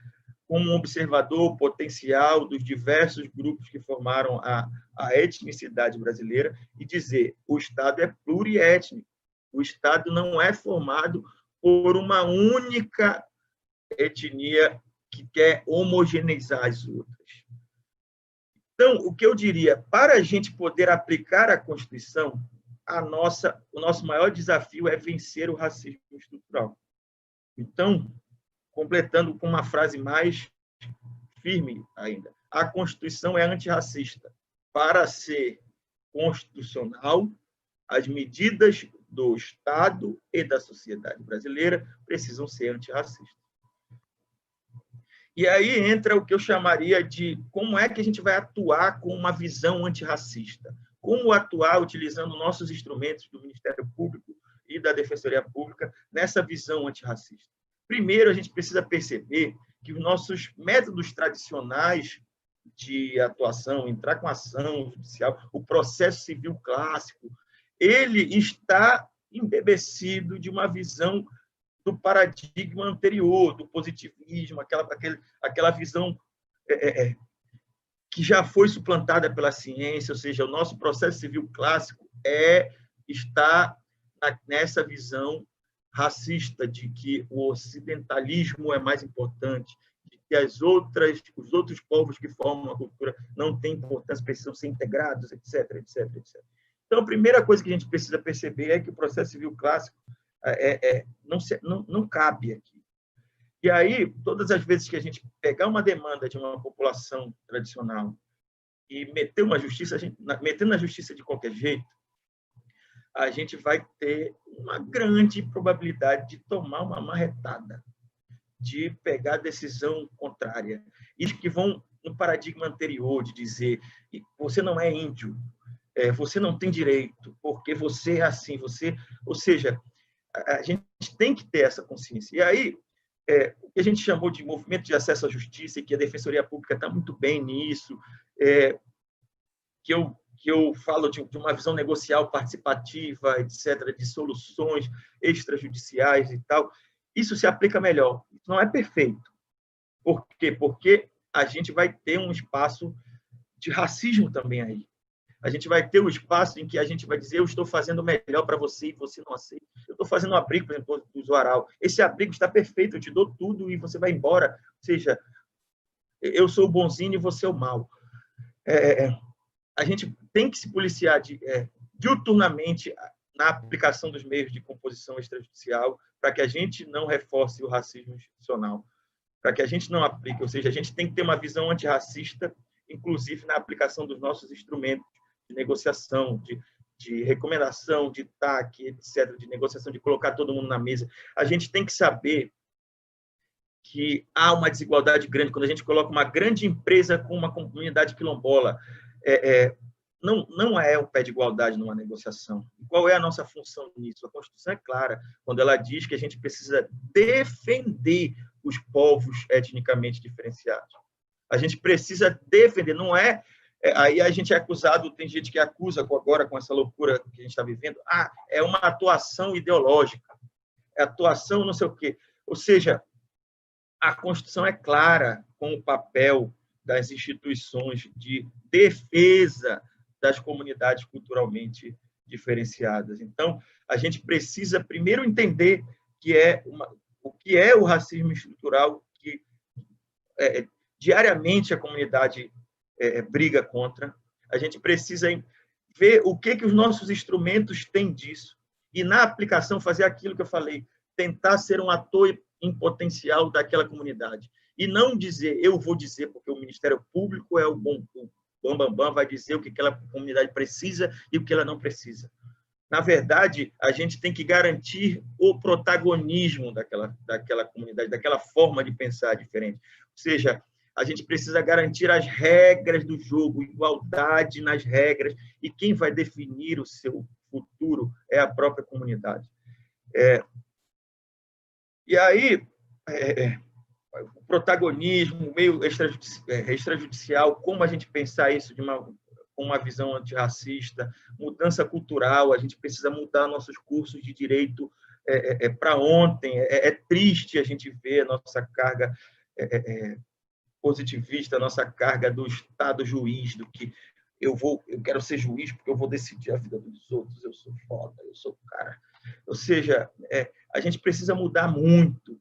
como um observador potencial dos diversos grupos que formaram a etnicidade brasileira e dizer o Estado é pluriétnico. O Estado não é formado por uma única etnia que quer homogeneizar as outras. Então, o que eu diria, para a gente poder aplicar a Constituição, o nosso maior desafio é vencer o racismo estrutural. Então, completando com uma frase mais firme ainda, a Constituição é antirracista. Para ser constitucional, as medidas do Estado e da sociedade brasileira precisam ser antirracistas. E aí entra o que eu chamaria de como é que a gente vai atuar com uma visão antirracista. Como atuar utilizando nossos instrumentos do Ministério Público e da Defensoria Pública nessa visão antirracista. Primeiro, a gente precisa perceber que os nossos métodos tradicionais de atuação, entrar com ação judicial, o processo civil clássico, ele está embebecido de uma visão do paradigma anterior, do positivismo, aquela visão que já foi suplantada pela ciência, ou seja, o nosso processo civil clássico está nessa visão racista de que o ocidentalismo é mais importante, de que os outros povos que formam a cultura não têm importância, precisam ser integrados, etc, etc, etc. Então, a primeira coisa que a gente precisa perceber é que o processo civil clássico não cabe aqui. E aí, todas as vezes que a gente pegar uma demanda de uma população tradicional e meter na justiça de qualquer jeito, a gente vai ter uma grande probabilidade de tomar uma marretada, de pegar decisão contrária. Isso que vão no paradigma anterior de dizer você não é índio, você não tem direito, porque você é assim, ou seja, a gente tem que ter essa consciência. E aí, o que a gente chamou de movimento de acesso à justiça, e que a Defensoria Pública está muito bem nisso, que eu falo de uma visão negocial participativa, etc., de soluções extrajudiciais e tal, isso se aplica melhor. Não é perfeito. Por quê? Porque a gente vai ter um espaço de racismo também aí. A gente vai ter um espaço em que a gente vai dizer eu estou fazendo o melhor para você e você não aceita. Eu estou fazendo um abrigo, por exemplo, do usuário. Esse abrigo está perfeito, eu te dou tudo e você vai embora. Ou seja, eu sou o bonzinho e você é o mal. A gente tem que se policiar diuturnamente na aplicação dos meios de composição extrajudicial para que a gente não reforce o racismo institucional, para que a gente não aplique, ou seja, a gente tem que ter uma visão antirracista, inclusive na aplicação dos nossos instrumentos de negociação, de recomendação, de TAC, etc., de negociação, de colocar todo mundo na mesa. A gente tem que saber que há uma desigualdade grande quando a gente coloca uma grande empresa com uma comunidade quilombola. Não é um pé de igualdade numa negociação. Qual é a nossa função nisso? A Constituição é clara quando ela diz que a gente precisa defender os povos etnicamente diferenciados. A gente precisa defender, não é... Aí a gente é acusado, tem gente que acusa agora com essa loucura que a gente está vivendo, é uma atuação ideológica, é atuação não sei o quê. Ou seja, a Constituição é clara com o papel das instituições de defesa das comunidades culturalmente diferenciadas. Então, a gente precisa primeiro entender o que é o racismo estrutural que diariamente a comunidade briga contra. A gente precisa ver o que os nossos instrumentos têm disso e, na aplicação, fazer aquilo que eu falei, tentar ser um ator em potencial daquela comunidade. E não dizer, eu vou dizer, porque o Ministério Público é o bambambam, vai dizer o que aquela comunidade precisa e o que ela não precisa. Na verdade, a gente tem que garantir o protagonismo daquela comunidade, daquela forma de pensar diferente. Ou seja, a gente precisa garantir as regras do jogo, igualdade nas regras, e quem vai definir o seu futuro é a própria comunidade. E aí, o protagonismo, o meio extrajudicial, como a gente pensar isso com uma visão antirracista, mudança cultural, a gente precisa mudar nossos cursos de direito para ontem. É triste a gente ver a nossa carga positivista, a nossa carga do Estado juiz, do que eu quero ser juiz porque eu vou decidir a vida dos outros, eu sou foda, eu sou o cara. Ou seja, a gente precisa mudar muito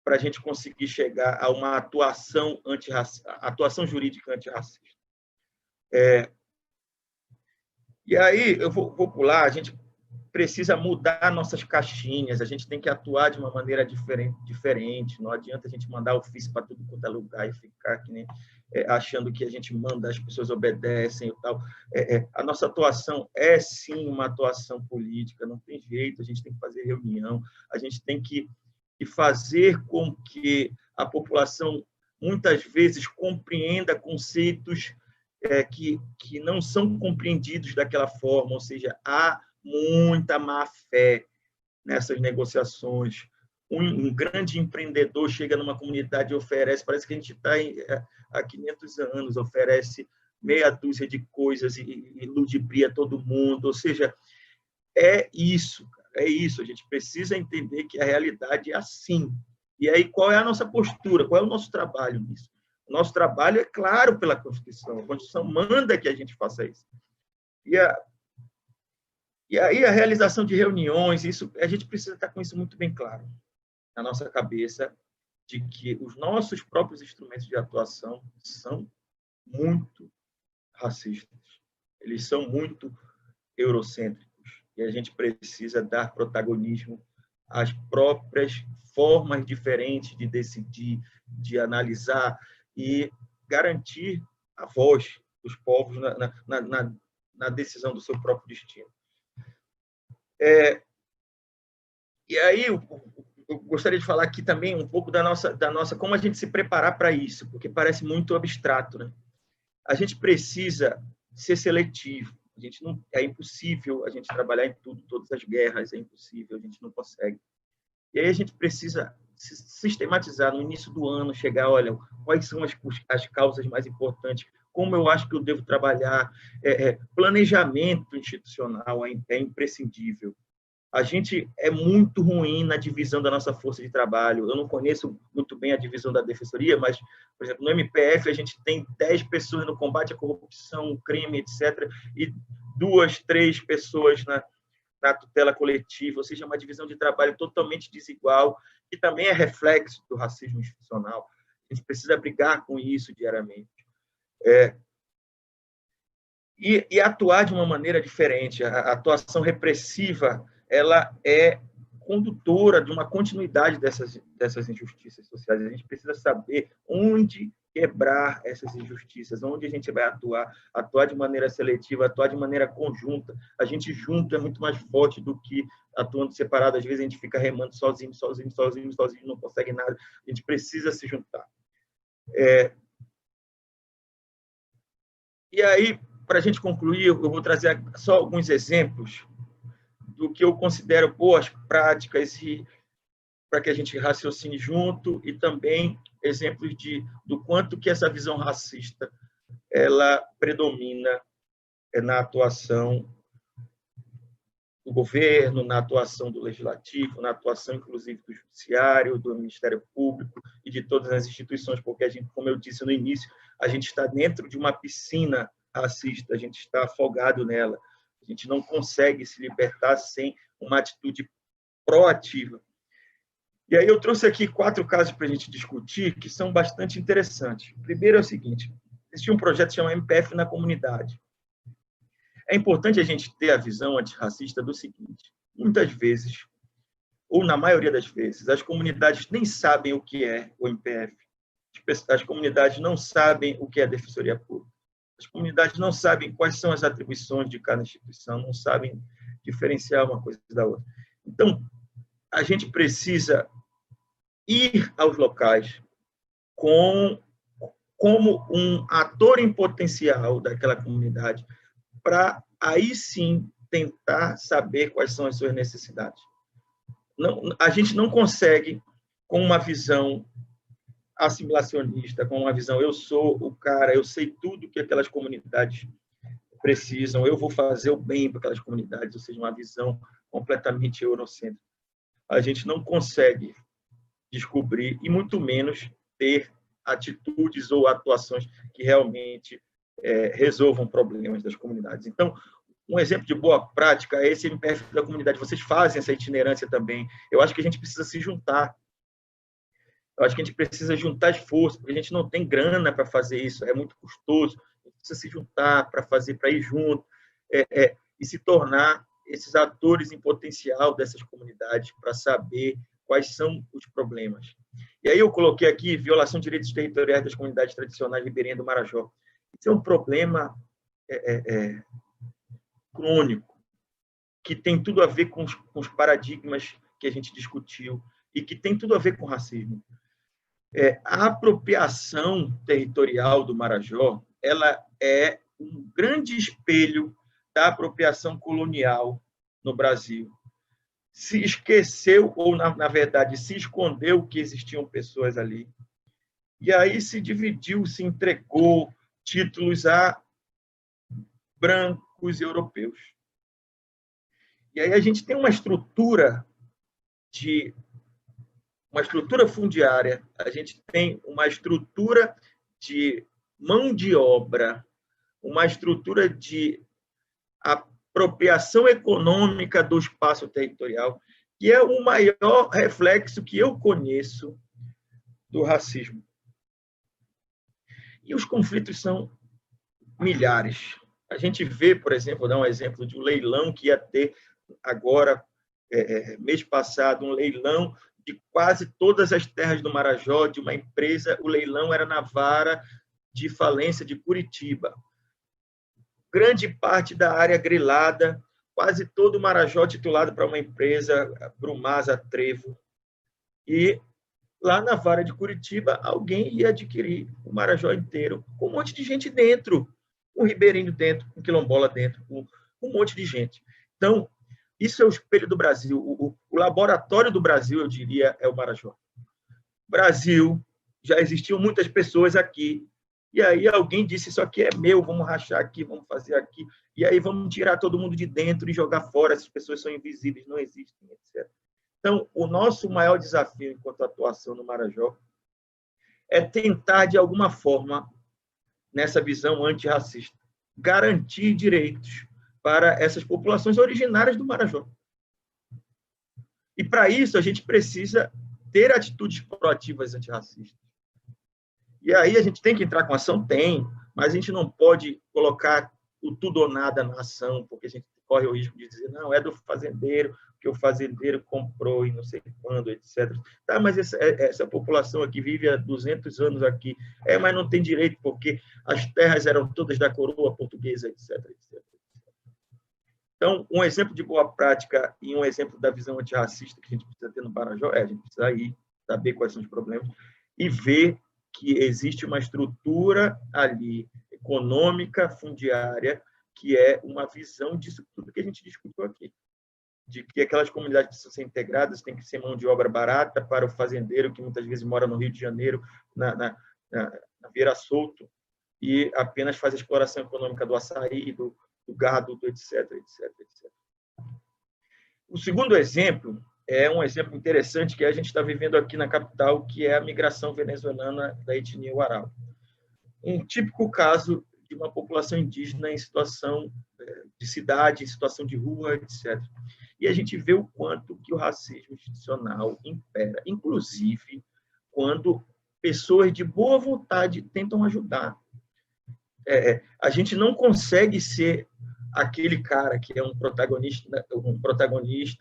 para a gente conseguir chegar a uma atuação jurídica antirracista. E aí, eu vou pular, a gente precisa mudar nossas caixinhas, a gente tem que atuar de uma maneira diferente. Não adianta a gente mandar ofício para tudo quanto é lugar e ficar que nem, achando que a gente manda, as pessoas obedecem e tal. A nossa atuação é, sim, uma atuação política, não tem jeito, a gente tem que fazer reunião, a gente tem que fazer com que a população, muitas vezes, compreenda conceitos que não são compreendidos daquela forma, ou seja, há muita má-fé nessas negociações, um grande empreendedor chega numa comunidade e oferece, parece que a gente está há 500 anos, oferece meia dúzia de coisas e ludibria todo mundo. Ou seja, é isso, é isso. A gente precisa entender que a realidade é assim. E aí, qual é a nossa postura? Qual é o nosso trabalho nisso? O nosso trabalho é claro pela Constituição. A Constituição manda que a gente faça isso. E aí, a realização de reuniões, isso, a gente precisa estar com isso muito bem claro na nossa cabeça, de que os nossos próprios instrumentos de atuação são muito racistas. Eles são muito eurocêntricos. E a gente precisa dar protagonismo às próprias formas diferentes de decidir, de analisar e garantir a voz dos povos na decisão do seu próprio destino. E aí, eu gostaria de falar aqui também um pouco da nossa como a gente se preparar para isso, porque parece muito abstrato, né? A gente precisa ser seletivo. É impossível a gente trabalhar em tudo, todas as guerras, é impossível, a gente não consegue. E aí a gente precisa sistematizar no início do ano, chegar, olha, quais são as causas mais importantes, como eu acho que eu devo trabalhar. Planejamento institucional é imprescindível. A gente é muito ruim na divisão da nossa força de trabalho. Eu não conheço muito bem a divisão da defensoria, mas, por exemplo, no MPF a gente tem 10 pessoas no combate à corrupção, crime, etc., e 2, 3 pessoas na tutela coletiva, ou seja, uma divisão de trabalho totalmente desigual, que também é reflexo do racismo institucional. A gente precisa brigar com isso diariamente. E atuar de uma maneira diferente. A atuação repressiva, ela é condutora de uma continuidade dessas injustiças sociais. A gente precisa saber onde quebrar essas injustiças, onde a gente vai atuar de maneira seletiva, atuar de maneira conjunta. A gente junto é muito mais forte do que atuando separado. Às vezes a gente fica remando sozinho, não consegue nada. A gente precisa se juntar. E aí, para a gente concluir, eu vou trazer só alguns exemplos do que eu considero boas práticas para que a gente raciocine junto, e também exemplos do quanto que essa visão racista ela predomina na atuação do governo, na atuação do legislativo, na atuação, inclusive, do judiciário, do Ministério Público e de todas as instituições, porque a gente, como eu disse no início, a gente está dentro de uma piscina racista, a gente está afogado nela, a gente não consegue se libertar sem uma atitude proativa. E aí eu trouxe aqui 4 casos para a gente discutir, que são bastante interessantes. O primeiro é o seguinte: existia um projeto chamado MPF na comunidade. É importante a gente ter a visão antirracista do seguinte: muitas vezes, ou na maioria das vezes, as comunidades nem sabem o que é o MPF. As comunidades não sabem o que é a Defensoria Pública. As comunidades não sabem quais são as atribuições de cada instituição, não sabem diferenciar uma coisa da outra. Então, a gente precisa ir aos locais como um ator em potencial daquela comunidade, para aí sim tentar saber quais são as suas necessidades. A gente não consegue, com uma visão assimilacionista, com uma visão eu sou o cara, eu sei tudo que aquelas comunidades precisam, eu vou fazer o bem para aquelas comunidades, ou seja, uma visão completamente eurocêntrica. A gente não consegue descobrir, e muito menos ter atitudes ou atuações que realmente resolvam problemas das comunidades. Então, um exemplo de boa prática é esse MPF da comunidade. Vocês fazem essa itinerância também. Eu acho que a gente precisa se juntar. Eu acho que a gente precisa juntar esforço, porque a gente não tem grana para fazer isso, é muito custoso. A gente precisa se juntar para ir junto e se tornar esses atores em potencial dessas comunidades para saber quais são os problemas. E aí eu coloquei aqui violação de direitos territoriais das comunidades tradicionais ribeirinhas do Marajó. Isso é um problema crônico, que tem tudo a ver com os paradigmas que a gente discutiu e que tem tudo a ver com racismo. A apropriação territorial do Marajó, ela é um grande espelho da apropriação colonial no Brasil. se esqueceu, ou, na verdade, se escondeu que existiam pessoas ali. E aí se dividiu, se entregou títulos a brancos europeus. E aí a gente tem uma estrutura fundiária, a gente tem uma estrutura de mão de obra, uma estrutura de apropriação econômica do espaço territorial, que é o maior reflexo que eu conheço do racismo. E os conflitos são milhares. A gente vê, por exemplo, vou dar um exemplo de um leilão que ia ter agora, mês passado, um leilão de quase todas as terras do Marajó, de uma empresa. O leilão era na vara de falência de Curitiba. Grande parte da área grilada, quase todo o Marajó titulado para uma empresa, Brumasa Trevo. E lá na vara de Curitiba, alguém ia adquirir o Marajó inteiro, com um monte de gente dentro, um ribeirinho dentro, um quilombola dentro, um monte de gente. Então, isso é o espelho do Brasil. O laboratório do Brasil, eu diria, é o Marajó. Brasil, já existiam muitas pessoas aqui, e aí alguém disse, isso aqui é meu, vamos rachar aqui, vamos fazer aqui, e aí vamos tirar todo mundo de dentro e jogar fora, essas pessoas são invisíveis, não existem, etc. Então, o nosso maior desafio enquanto atuação no Marajó é tentar, de alguma forma, nessa visão antirracista, garantir direitos para essas populações originárias do Marajó. E, para isso, a gente precisa ter atitudes proativas antirracistas. E aí a gente tem que entrar com ação? Tem, mas a gente não pode colocar o tudo ou nada na ação, porque a gente corre o risco de dizer, não, é do fazendeiro, que o fazendeiro comprou e não sei quando, etc. Tá, mas essa população aqui vive há 200 anos aqui, mas não tem direito, porque as terras eram todas da coroa portuguesa, etc, etc. Então, um exemplo de boa prática e um exemplo da visão antirracista que a gente precisa ter no Marajó a gente precisa ir, saber quais são os problemas e ver que existe uma estrutura ali, econômica, fundiária, que é uma visão disso tudo que a gente discutiu aqui. De que aquelas comunidades precisam ser integradas, tem que ser mão de obra barata para o fazendeiro, que muitas vezes mora no Rio de Janeiro, na Vieira Solto, e apenas faz a exploração econômica do açaí, do gado, do etc, etc, etc. O segundo exemplo é um exemplo interessante que a gente está vivendo aqui na capital, que é a migração venezuelana da etnia Warao. Um típico caso de uma população indígena em situação de cidade, em situação de rua, etc. E a gente vê o quanto que o racismo institucional impera, inclusive quando pessoas de boa vontade tentam ajudar. A gente não consegue ser aquele cara que é um protagonista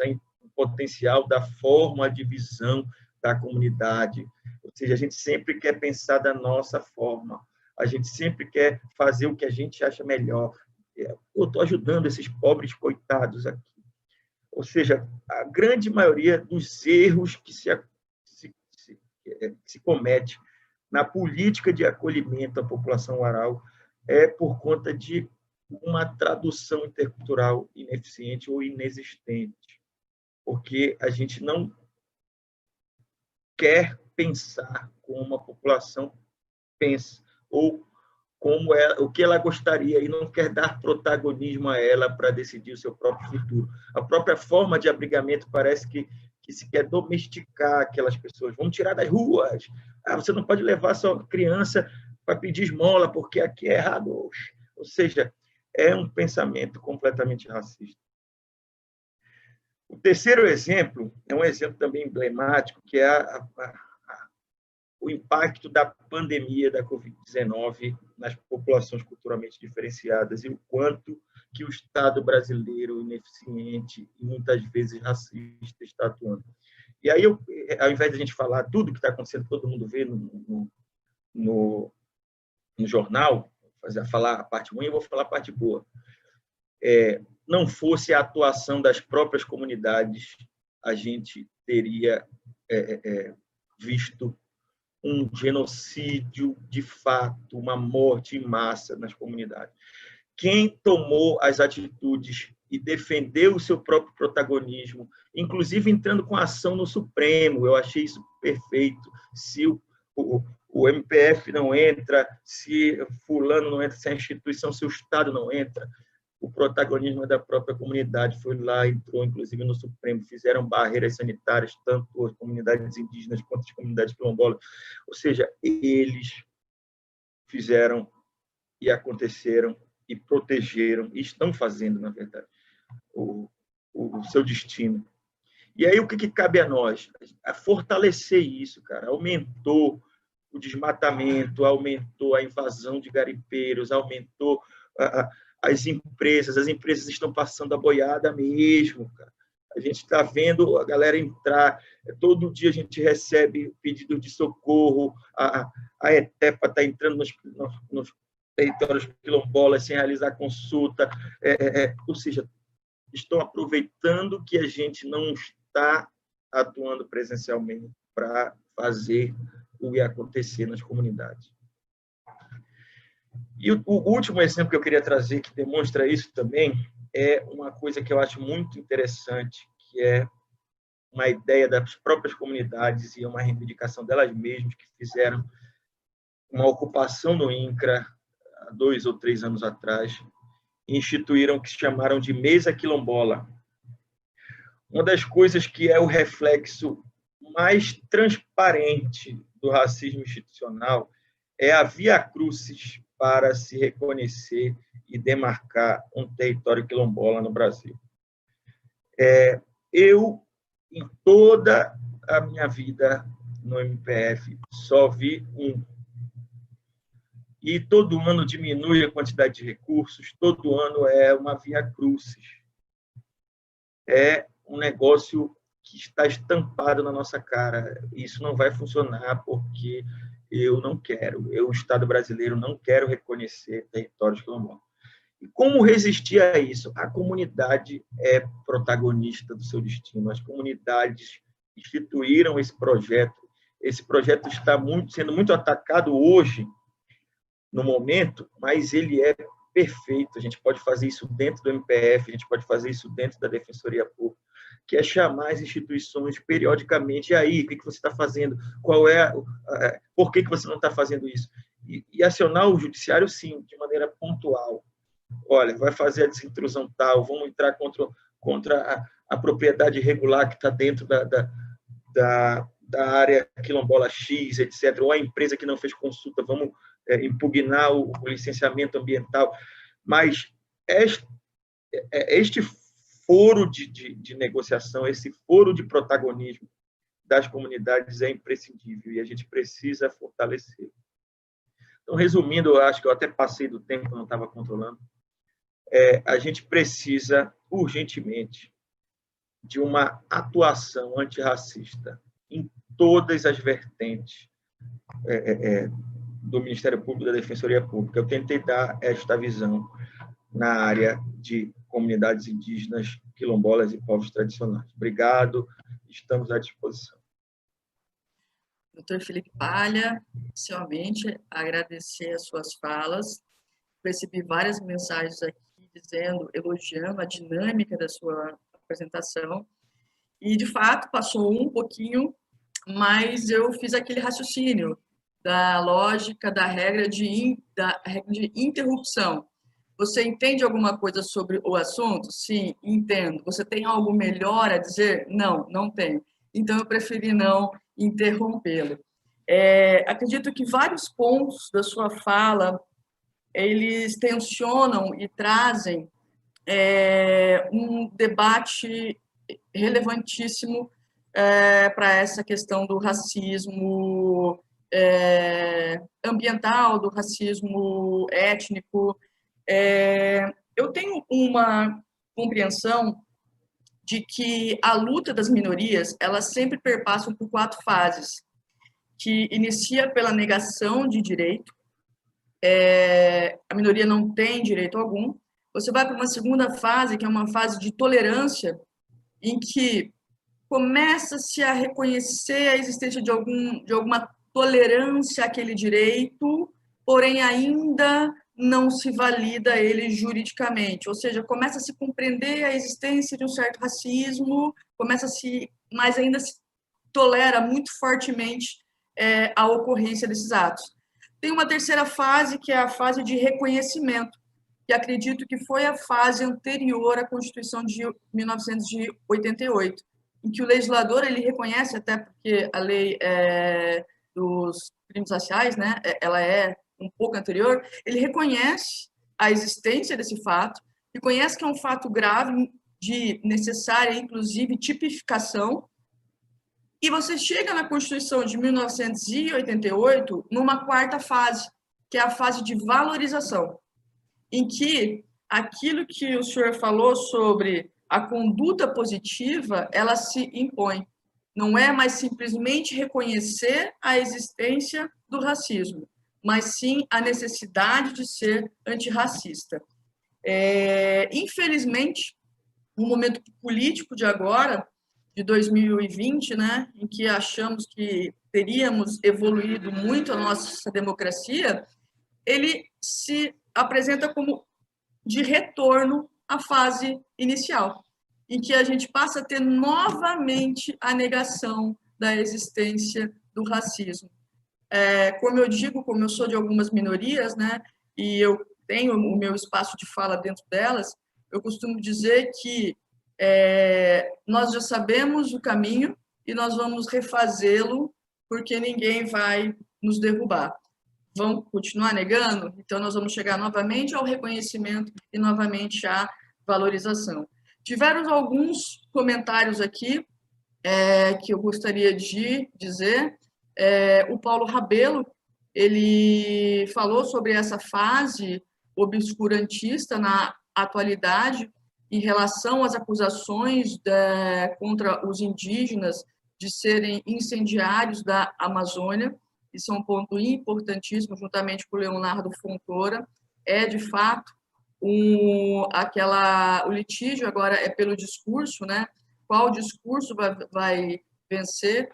em potencial da forma de visão da comunidade. Ou seja, a gente sempre quer pensar da nossa forma, a gente sempre quer fazer o que a gente acha melhor. Eu estou ajudando esses pobres coitados aqui. Ou seja, a grande maioria dos erros que se comete na política de acolhimento à população Warao é por conta de uma tradução intercultural ineficiente ou inexistente, porque a gente não quer pensar como a população pensa, ou como o que ela gostaria, e não quer dar protagonismo a ela para decidir o seu próprio futuro. A própria forma de abrigamento parece que se quer domesticar aquelas pessoas. Vamos tirar das ruas. Você não pode levar sua criança para pedir esmola, porque aqui é errado. Ou seja, é um pensamento completamente racista. O terceiro exemplo é um exemplo também emblemático, que é o impacto da pandemia da Covid-19 nas populações culturalmente diferenciadas e o quanto que o Estado brasileiro, ineficiente e muitas vezes racista, está atuando. E aí, ao invés de a gente falar tudo que está acontecendo, todo mundo vê no jornal, falar a parte ruim, eu vou falar a parte boa. Não fosse a atuação das próprias comunidades, a gente teria visto um genocídio de fato, uma morte em massa nas comunidades. Quem tomou as atitudes e defender o seu próprio protagonismo, inclusive entrando com ação no Supremo. Eu achei isso perfeito. Se o MPF não entra, se fulano não entra, se a instituição, se o Estado não entra, o protagonismo é da própria comunidade. Foi lá, entrou, inclusive, no Supremo, fizeram barreiras sanitárias, tanto as comunidades indígenas quanto as comunidades quilombolas. Ou seja, eles fizeram e aconteceram e protegeram, e estão fazendo, na verdade, o seu destino. E aí, o que cabe a nós? A fortalecer isso, cara. Aumentou o desmatamento, aumentou a invasão de garimpeiros, aumentou as empresas estão passando a boiada mesmo, cara. A gente está vendo a galera entrar, todo dia a gente recebe pedido de socorro, a ETEPA está entrando nos territórios quilombolas sem realizar consulta, ou seja, estão aproveitando que a gente não está atuando presencialmente para fazer o que acontecer nas comunidades. E o último exemplo que eu queria trazer, que demonstra isso também, é uma coisa que eu acho muito interessante, que é uma ideia das próprias comunidades e uma reivindicação delas mesmas, que fizeram uma ocupação no INCRA há 2 ou 3 anos atrás, e instituíram o que chamaram de Mesa Quilombola. Uma das coisas que é o reflexo mais transparente do racismo institucional é a via crucis para se reconhecer e demarcar um território quilombola no Brasil. Eu, em toda a minha vida no MPF, só vi um. E todo ano diminui a quantidade de recursos, todo ano é uma via crucis. É um negócio que está estampado na nossa cara. Isso não vai funcionar porque eu não quero. O Estado brasileiro não quero reconhecer territórios quilombolas. E como resistir a isso? A comunidade é protagonista do seu destino. As comunidades instituíram esse projeto. Esse projeto está sendo muito atacado hoje, no momento, mas ele é perfeito. A gente pode fazer isso dentro do MPF, a gente pode fazer isso dentro da Defensoria Pública, que é chamar as instituições periodicamente. E aí, o que você está fazendo? Por que você não está fazendo isso? E acionar o judiciário, sim, de maneira pontual. Olha, vai fazer a desintrusão tal, vamos entrar contra a propriedade irregular que está dentro da área quilombola X, etc., ou a empresa que não fez consulta, vamos impugnar o licenciamento ambiental. Mas este foro de negociação, esse foro de protagonismo das comunidades é imprescindível e a gente precisa fortalecer. Então, resumindo, eu acho que eu até passei do tempo, não estava controlando, a gente precisa urgentemente de uma atuação antirracista em todas as vertentes do Ministério Público e da Defensoria Pública. Eu tentei dar esta visão na área de comunidades indígenas, quilombolas e povos tradicionais. Obrigado, estamos à disposição. Dr. Felipe Palha, inicialmente, agradecer as suas falas. Recebi várias mensagens aqui elogiando a dinâmica da sua apresentação. E, de fato, passou um pouquinho, mas eu fiz aquele raciocínio da lógica da regra de interrupção. Você entende alguma coisa sobre o assunto? Sim, entendo. Você tem algo melhor a dizer? Não, não tenho. Então, eu preferi não interrompê-lo. Acredito que vários pontos da sua fala, eles tensionam e trazem um debate relevantíssimo para essa questão do racismo ambiental, do racismo étnico. Eu tenho uma compreensão de que a luta das minorias, elas sempre perpassam por 4 fases, que inicia pela negação de direito, a minoria não tem direito algum. Você vai para uma segunda fase, que é uma fase de tolerância, em que começa-se a reconhecer a existência de alguma tolerância àquele direito, porém ainda não se valida ele juridicamente, ou seja, começa a se compreender a existência de um certo racismo, mas ainda se tolera muito fortemente a ocorrência desses atos. Tem uma terceira fase, que é a fase de reconhecimento, que acredito que foi a fase anterior à Constituição de 1988, em que o legislador ele reconhece, até porque a lei dos crimes raciais, né, ela é um pouco anterior, ele reconhece a existência desse fato, reconhece que é um fato grave, de necessária, inclusive, tipificação, e você chega na Constituição de 1988 numa quarta fase, que é a fase de valorização, em que aquilo que o senhor falou sobre a conduta positiva, ela se impõe. Não é mais simplesmente reconhecer a existência do racismo, mas sim a necessidade de ser antirracista. Infelizmente, no momento político de agora, de 2020, né, em que achamos que teríamos evoluído muito a nossa democracia, ele se apresenta como de retorno à fase inicial, em que a gente passa a ter novamente a negação da existência do racismo. Como eu digo, como eu sou de algumas minorias, né, e eu tenho o meu espaço de fala dentro delas, eu costumo dizer que nós já sabemos o caminho e nós vamos refazê-lo porque ninguém vai nos derrubar. Vão continuar negando? Então, nós vamos chegar novamente ao reconhecimento e novamente à valorização. Tiveram alguns comentários aqui que eu gostaria de dizer. O Paulo Rabelo, ele falou sobre essa fase obscurantista na atualidade em relação às acusações contra os indígenas de serem incendiários da Amazônia. Isso é um ponto importantíssimo, juntamente com o Leonardo Fontoura. De fato, o litígio agora é pelo discurso, né? Qual discurso vai vencer?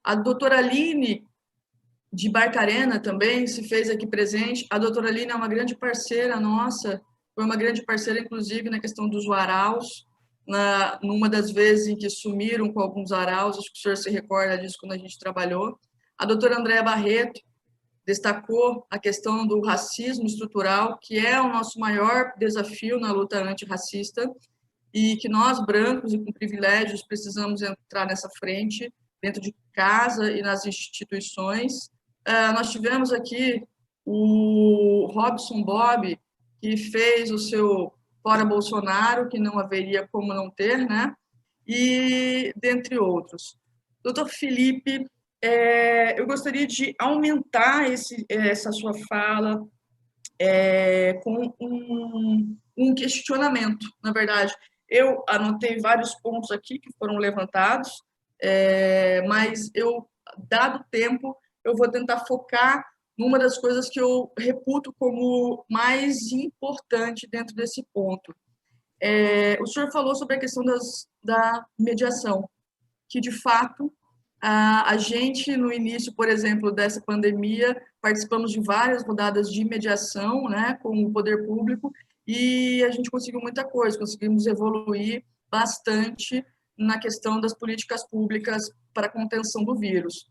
A doutora Aline de Barcarena também se fez aqui presente. A doutora Aline é uma grande parceira nossa, foi uma grande parceira, inclusive, na questão dos waraus, numa das vezes em que sumiram com alguns araus, acho que o senhor se recorda disso quando a gente trabalhou. A doutora Andréa Barreto destacou a questão do racismo estrutural, que é o nosso maior desafio na luta antirracista, e que nós, brancos e com privilégios, precisamos entrar nessa frente, dentro de casa e nas instituições. Nós tivemos aqui o Robson Bob, que fez o seu Fora Bolsonaro, que não haveria como não ter, né? E dentre outros. Doutor Felipe, eu gostaria de aumentar essa sua fala com um questionamento, na verdade. Eu anotei vários pontos aqui que foram levantados, mas dado tempo, eu vou tentar focar numa das coisas que eu reputo como mais importante dentro desse ponto. O senhor falou sobre a questão da mediação, que, de fato, a gente, no início, por exemplo, dessa pandemia, participamos de várias rodadas de mediação, né, com o poder público, e a gente conseguiu muita coisa, conseguimos evoluir bastante na questão das políticas públicas para a contenção do vírus.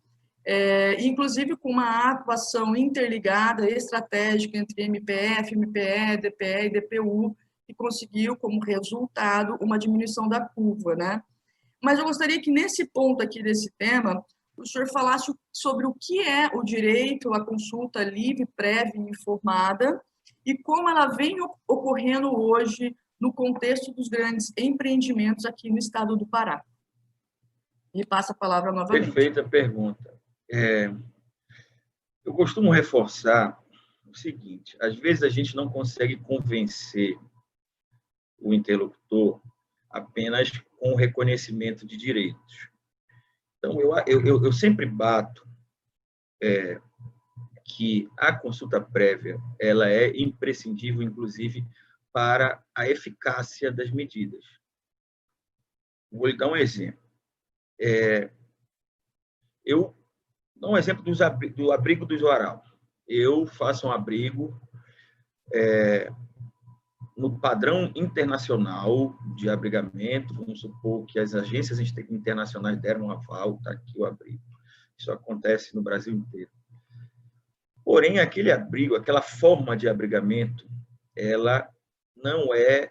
Inclusive com uma atuação interligada, estratégica entre MPF, MPE, DPE e DPU, que conseguiu, como resultado, uma diminuição da curva, né? Mas eu gostaria que, nesse ponto aqui desse tema, o senhor falasse sobre o que é o direito à consulta livre, prévia e informada e como ela vem ocorrendo hoje no contexto dos grandes empreendimentos aqui no estado do Pará. E passa a palavra novamente. Perfeita pergunta. Eu costumo reforçar o seguinte: às vezes a gente não consegue convencer o interlocutor apenas com o reconhecimento de direitos. Então, eu sempre bato que a consulta prévia ela é imprescindível, inclusive, para a eficácia das medidas. Vou lhe dar um exemplo. Eu dou um exemplo do abrigo dos Waral. eu faço um abrigo no padrão internacional de abrigamento, vamos supor que as agências internacionais deram um aval, está aqui o abrigo. Isso acontece no Brasil inteiro. Porém, aquele abrigo, aquela forma de abrigamento, ela não é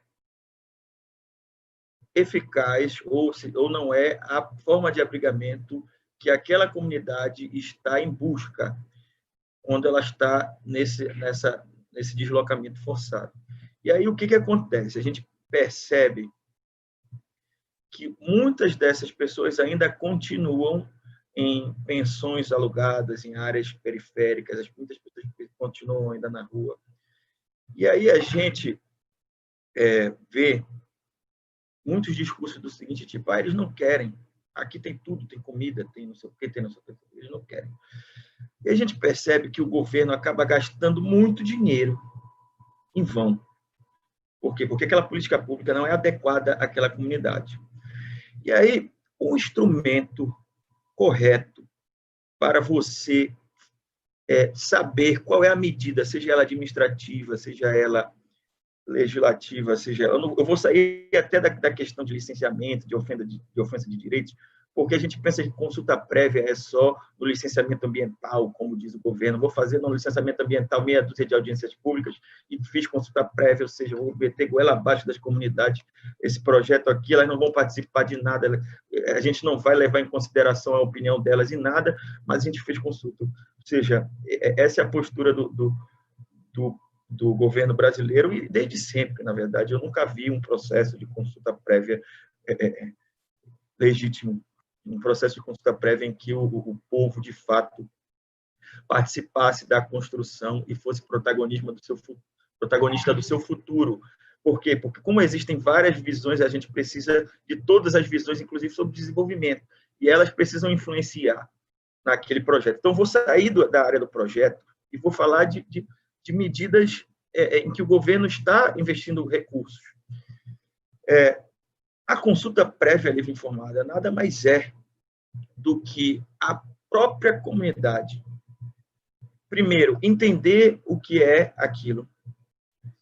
eficaz ou não é a forma de abrigamento que aquela comunidade está em busca quando ela está nesse deslocamento forçado. E aí, o que acontece? A gente percebe que muitas dessas pessoas ainda continuam em pensões alugadas, em áreas periféricas, muitas pessoas continuam ainda na rua. E aí a gente vê muitos discursos do seguinte tipo, eles não querem, aqui tem tudo, tem comida, tem não sei o que, tem não sei o que, eles não querem. E a gente percebe que o governo acaba gastando muito dinheiro em vão. Por quê? Porque aquela política pública não é adequada àquela comunidade. E aí, o instrumento correto para você saber qual é a medida, seja ela administrativa, seja ela legislativa, seja ela... Eu vou sair até da questão de licenciamento, de ofensa de direitos, porque a gente pensa que consulta prévia é só no licenciamento ambiental, como diz o governo. Vou fazer no licenciamento ambiental meia dúzia de audiências públicas e fiz consulta prévia, ou seja, vou meter goela abaixo das comunidades. Esse projeto aqui, elas não vão participar de nada, a gente não vai levar em consideração a opinião delas em nada, mas a gente fez consulta. Ou seja, essa é a postura do governo brasileiro e desde sempre, na verdade. Eu nunca vi um processo de consulta prévia legítimo, um processo de consulta prévia em que o povo, de fato, participasse da construção e fosse protagonista do seu futuro. Por quê? Porque, como existem várias visões, a gente precisa de todas as visões, inclusive sobre desenvolvimento, e elas precisam influenciar naquele projeto. Então, vou sair da área do projeto e vou falar de medidas em que o governo está investindo recursos. A consulta prévia livre informada nada mais é do que a própria comunidade, primeiro, entender o que é aquilo,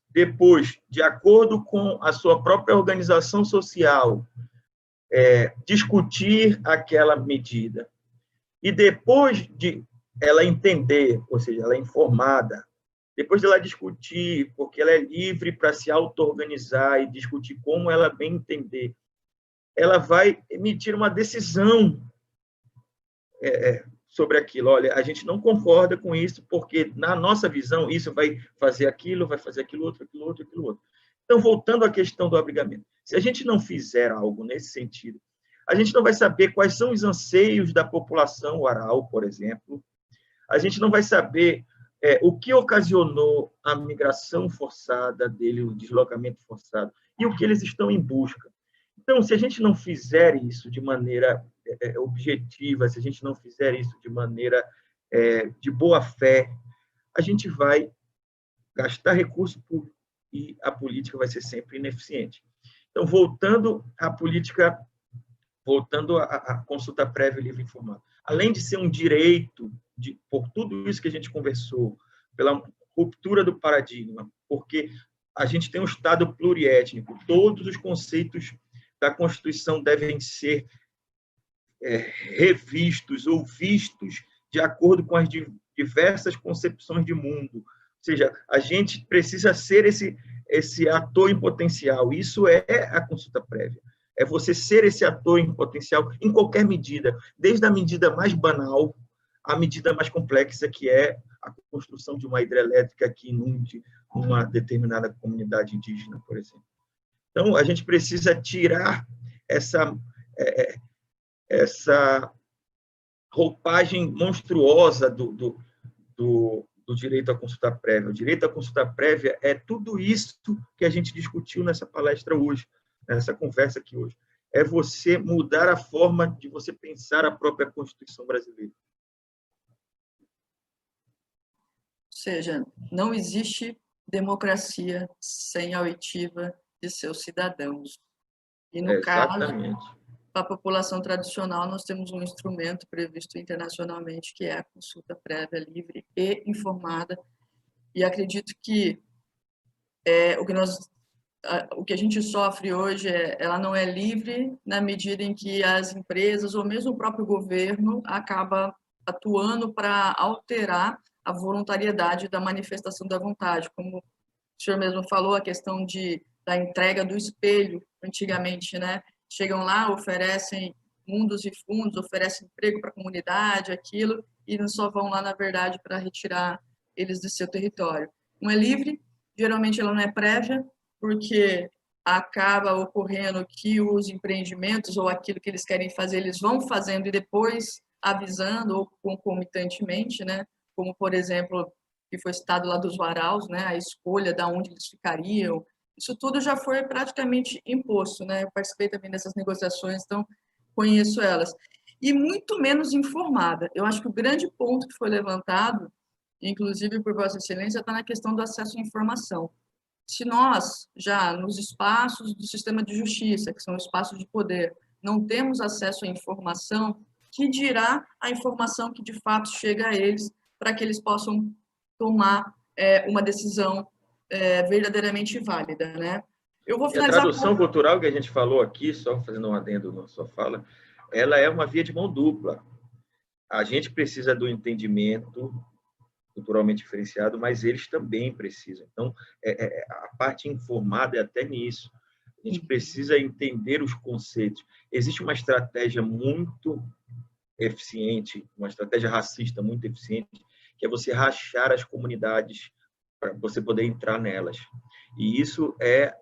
depois, de acordo com a sua própria organização social, discutir aquela medida, e depois de ela entender, ou seja, ela é informada, depois de ela discutir, porque ela é livre para se auto-organizar e discutir como ela bem entender, ela vai emitir uma decisão sobre aquilo. Olha, a gente não concorda com isso, porque, na nossa visão, isso vai fazer aquilo outro, aquilo outro. Então, voltando à questão do abrigamento, se a gente não fizer algo nesse sentido, a gente não vai saber quais são os anseios da população rural, por exemplo, a gente não vai saber o que ocasionou a migração forçada dele, o deslocamento forçado, e o que eles estão em busca. Então, se a gente não fizer isso de maneira objetiva, se a gente não fizer isso de maneira de boa fé, a gente vai gastar recurso público e a política vai ser sempre ineficiente. Então, voltando à política, voltando à consulta prévia livre e informada, além de ser um direito, por tudo isso que a gente conversou, pela ruptura do paradigma, porque a gente tem um Estado pluriétnico, todos os conceitos da Constituição devem ser revistos ou vistos de acordo com as diversas concepções de mundo. Ou seja, a gente precisa ser esse ator em potencial. Isso é a consulta prévia. É você ser esse ator em potencial em qualquer medida, desde a medida mais banal à medida mais complexa, que é a construção de uma hidrelétrica que inunde uma determinada comunidade indígena, por exemplo. Então, a gente precisa tirar essa roupagem monstruosa do direito à consulta prévia. O direito à consulta prévia é tudo isso que a gente discutiu nessa palestra hoje, nessa conversa aqui hoje. É você mudar a forma de você pensar a própria Constituição brasileira. Ou seja, não existe democracia sem a oitiva de seus cidadãos. E, no caso, exatamente. para a população tradicional, nós temos um instrumento previsto internacionalmente, que é a consulta prévia livre e informada. E acredito que o que a gente sofre hoje, ela não é livre na medida em que as empresas ou mesmo o próprio governo acaba atuando para alterar a voluntariedade da manifestação da vontade, como o senhor mesmo falou, a questão da entrega do espelho, antigamente, né? Chegam lá, oferecem mundos e fundos, oferecem emprego para a comunidade, aquilo, e não só vão lá, na verdade, para retirar eles do seu território. Não é livre, geralmente ela não é prévia, porque acaba ocorrendo que os empreendimentos ou aquilo que eles querem fazer, eles vão fazendo e depois avisando ou concomitantemente, né? Como, por exemplo, que foi citado lá dos varaus, né? A escolha de onde eles ficariam. Isso tudo já foi praticamente imposto, né? Eu participei também dessas negociações, então conheço elas. E muito menos informada. Eu acho que o grande ponto que foi levantado, inclusive por Vossa Excelência, está na questão do acesso à informação. Se nós, já nos espaços do sistema de justiça, que são espaços de poder, não temos acesso à informação, que dirá a informação que de fato chega a eles para que eles possam tomar uma decisão verdadeiramente válida, né? Eu vou E a finalizar tradução cultural que a gente falou aqui, só fazendo um adendo na sua fala, ela é uma via de mão dupla. A gente precisa do entendimento culturalmente diferenciado, mas eles também precisam. Então, a parte informada é até nisso. A gente precisa entender os conceitos. Existe uma estratégia muito eficiente, uma estratégia racista muito eficiente, que é você rachar as comunidades para você poder entrar nelas. E isso é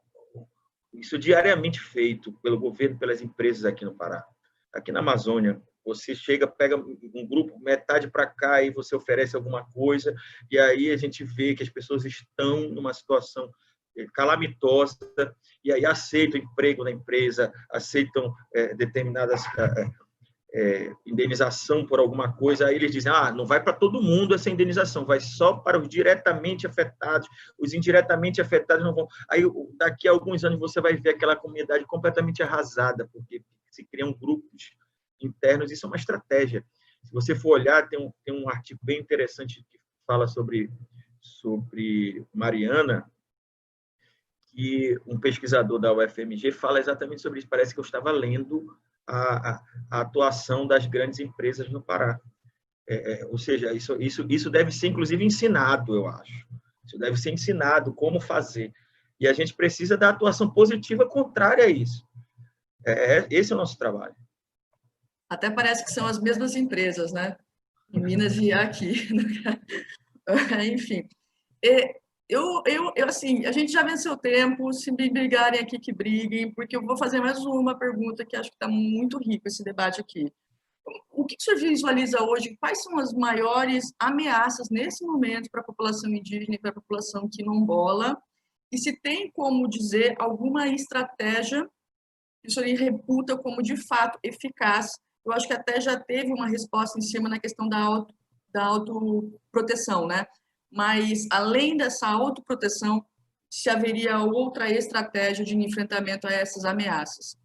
diariamente feito pelo governo, pelas empresas aqui no Pará. Aqui na Amazônia, você chega, pega um grupo, metade para cá, e você oferece alguma coisa, e aí a gente vê que as pessoas estão numa situação calamitosa, e aí aceitam emprego na empresa, aceitam determinadas indenização por alguma coisa, aí eles dizem, não vai para todo mundo essa indenização, vai só para os diretamente afetados, os indiretamente afetados não vão. Aí, daqui a alguns anos, você vai ver aquela comunidade completamente arrasada, porque se criam grupos internos, isso é uma estratégia. Se você for olhar, tem um artigo bem interessante que fala sobre Mariana, que um pesquisador da UFMG fala exatamente sobre isso. Parece que eu estava lendo a atuação das grandes empresas no Pará. Ou seja, isso deve ser, inclusive, ensinado, eu acho. Isso deve ser ensinado, como fazer. E a gente precisa da atuação positiva contrária a isso. Esse é o nosso trabalho. Até parece que são as mesmas empresas, né? Em Minas e aqui. Enfim. Assim, a gente já venceu o tempo, se me brigarem aqui, que briguem, porque eu vou fazer mais uma pergunta que acho que está muito rico esse debate aqui. O que o senhor visualiza hoje? Quais são as maiores ameaças nesse momento para a população indígena e para a população quilombola? E se tem como dizer alguma estratégia que o senhor reputa como de fato eficaz? Eu acho que até já teve uma resposta em cima na questão da autoproteção, né? Mas, além dessa autoproteção, se haveria outra estratégia de enfrentamento a essas ameaças?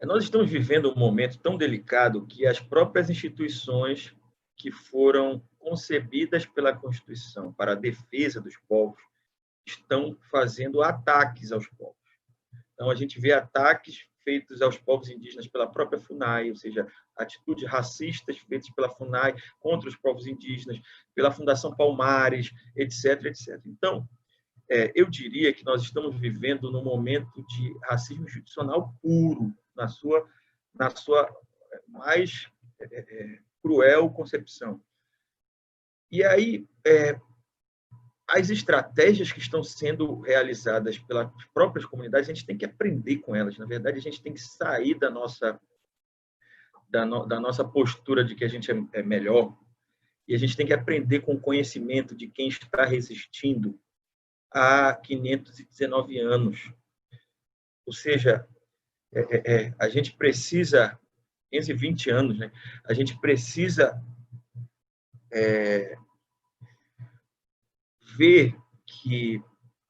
Nós estamos vivendo um momento tão delicado que as próprias instituições que foram concebidas pela Constituição para a defesa dos povos estão fazendo ataques aos povos. Então, a gente vê ataques feitos aos povos indígenas pela própria FUNAI, ou seja, atitudes racistas feitas pela FUNAI contra os povos indígenas, pela Fundação Palmares, etc., etc. Então, eu diria que nós estamos vivendo num momento de racismo institucional puro, na sua mais cruel concepção. E aí, as estratégias que estão sendo realizadas pelas próprias comunidades, a gente tem que aprender com elas. Na verdade, a gente tem que sair da nossa postura de que a gente é melhor, e a gente tem que aprender com o conhecimento de quem está resistindo há 519 anos. Ou seja, a gente precisa, 520 anos, né? A gente precisa ver que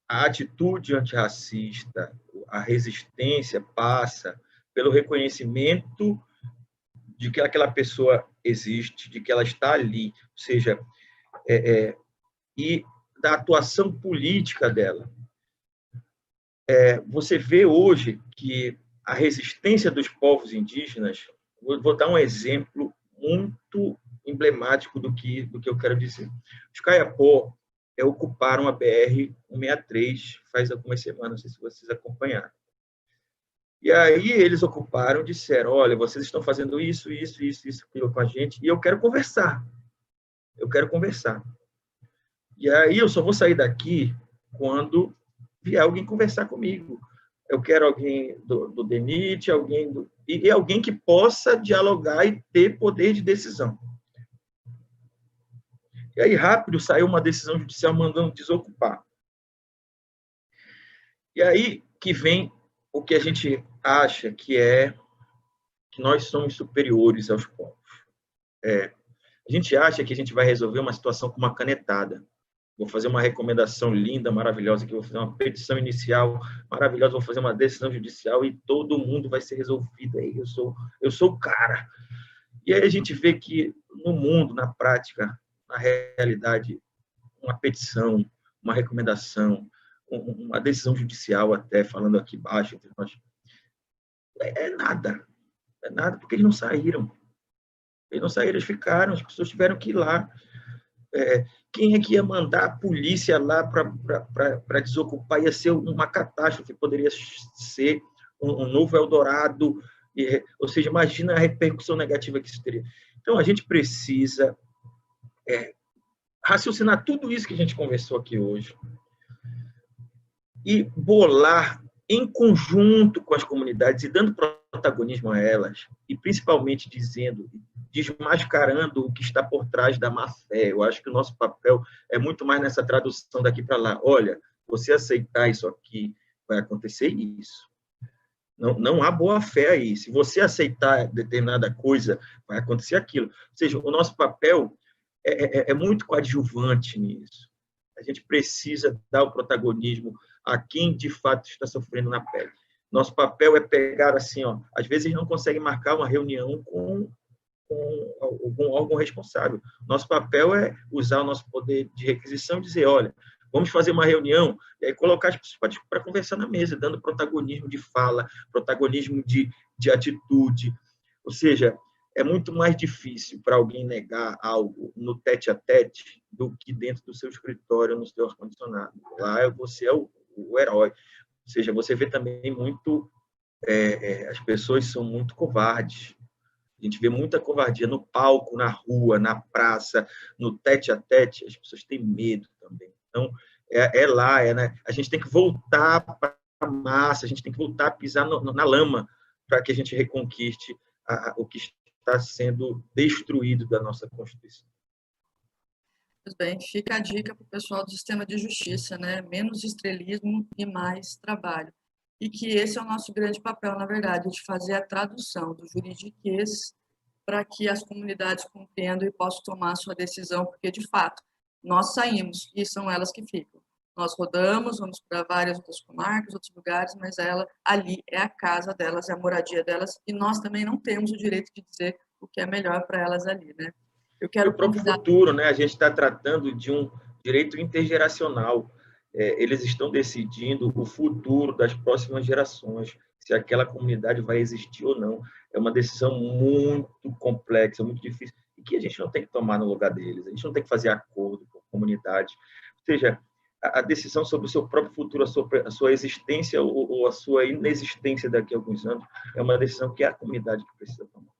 a atitude antirracista, a resistência passa pelo reconhecimento de que aquela pessoa existe, de que ela está ali, ou seja, e da atuação política dela. Você vê hoje que a resistência dos povos indígenas, vou dar um exemplo muito emblemático do que eu quero dizer. Os Kayapó ocuparam a BR-163 faz algumas semanas, não sei se vocês acompanharam. E aí eles ocuparam, disseram, olha, vocês estão fazendo isso, aquilo com a gente, e eu quero conversar. E aí eu só vou sair daqui quando vier alguém conversar comigo. Eu quero alguém do DENIT, e alguém que possa dialogar e ter poder de decisão. E aí, rápido, saiu uma decisão judicial mandando desocupar. E aí que vem o que a gente acha que nós somos superiores aos povos. A gente acha que a gente vai resolver uma situação com uma canetada. Vou fazer uma recomendação linda, maravilhosa, que vou fazer uma petição inicial maravilhosa, vou fazer uma decisão judicial e todo mundo vai ser resolvido. Aí eu sou o cara. E aí a gente vê que no mundo, na prática, na realidade, uma petição, uma recomendação, uma decisão judicial até, falando aqui baixo entre nós, é nada. É nada, porque eles não saíram. Eles ficaram, as pessoas tiveram que ir lá. Quem é que ia mandar a polícia lá para desocupar? Ia ser uma catástrofe, poderia ser um novo Eldorado. Ou seja, imagina a repercussão negativa que isso teria. Então, a gente precisa raciocinar tudo isso que a gente conversou aqui hoje e bolar em conjunto com as comunidades e dando protagonismo a elas, e principalmente desmascarando o que está por trás da má-fé. Eu acho que o nosso papel é muito mais nessa tradução daqui para lá. Olha, você aceitar isso aqui, vai acontecer isso. Não há boa-fé aí. Se você aceitar determinada coisa, vai acontecer aquilo. Ou seja, o nosso papel é muito coadjuvante nisso. A gente precisa dar o protagonismo a quem, de fato, está sofrendo na pele. Nosso papel é pegar assim, às vezes não consegue marcar uma reunião com algum órgão responsável. Nosso papel é usar o nosso poder de requisição e dizer, olha, vamos fazer uma reunião, e aí colocar as pessoas para conversar na mesa, dando protagonismo de fala, protagonismo de atitude. Ou seja, é muito mais difícil para alguém negar algo no tete-a-tete do que dentro do seu escritório, no seu ar-condicionado. Lá você é o herói. Ou seja, você vê também muito... as pessoas são muito covardes. A gente vê muita covardia no palco, na rua, na praça, no tete-a-tete. As pessoas têm medo também. Então, né? A gente tem que voltar para a massa, a gente tem que voltar a pisar na lama para que a gente reconquiste o que está sendo destruído da nossa Constituição. Pois bem, fica a dica para o pessoal do sistema de justiça, né? Menos estrelismo e mais trabalho. E que esse é o nosso grande papel, na verdade, de fazer a tradução do juridiquês para que as comunidades compreendam e possam tomar a sua decisão, porque, de fato, nós saímos e são elas que ficam. Nós rodamos, vamos para várias outras comarcas, outros lugares, mas ali é a casa delas, é a moradia delas, e nós também não temos o direito de dizer o que é melhor para elas ali, né? Eu quero o próprio futuro, né? A gente está tratando de um direito intergeracional. Eles estão decidindo o futuro das próximas gerações, se aquela comunidade vai existir ou não. É uma decisão muito complexa, muito difícil, e que a gente não tem que tomar no lugar deles. A gente não tem que fazer acordo com a comunidade. Ou seja, a decisão sobre o seu próprio futuro, a sua existência ou a sua inexistência daqui a alguns anos, é uma decisão que é a comunidade que precisa tomar.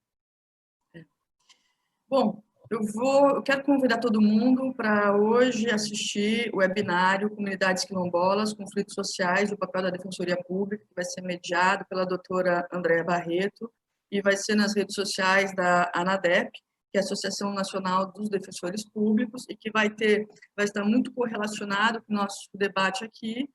Bom, eu quero convidar todo mundo para hoje assistir o webinário Comunidades Quilombolas, Conflitos Sociais e o Papel da Defensoria Pública, que vai ser mediado pela doutora Andréa Barreto, e vai ser nas redes sociais da ANADEP, que é a Associação Nacional dos Defensores Públicos, e que vai estar muito correlacionado com o nosso debate aqui,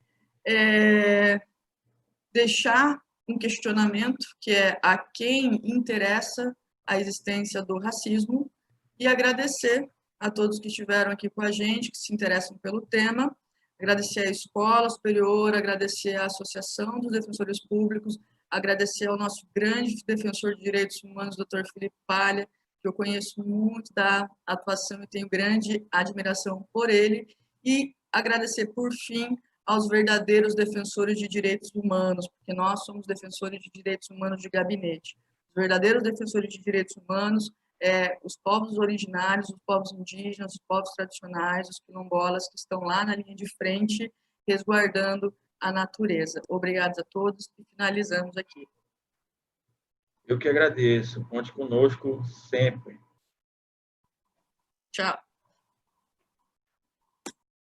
deixar um questionamento, que é a quem interessa a existência do racismo, e agradecer a todos que estiveram aqui com a gente, que se interessam pelo tema, agradecer à Escola Superior, agradecer à Associação dos Defensores Públicos, agradecer ao nosso grande defensor de direitos humanos, Dr. Felipe Palha, que eu conheço muito da atuação e tenho grande admiração por ele, e agradecer, por fim, aos verdadeiros defensores de direitos humanos, porque nós somos defensores de direitos humanos de gabinete. Os verdadeiros defensores de direitos humanos os povos originários, os povos indígenas, os povos tradicionais, os quilombolas que estão lá na linha de frente, resguardando a natureza. Obrigados a todos e finalizamos aqui. Eu que agradeço. Conte conosco sempre. Tchau.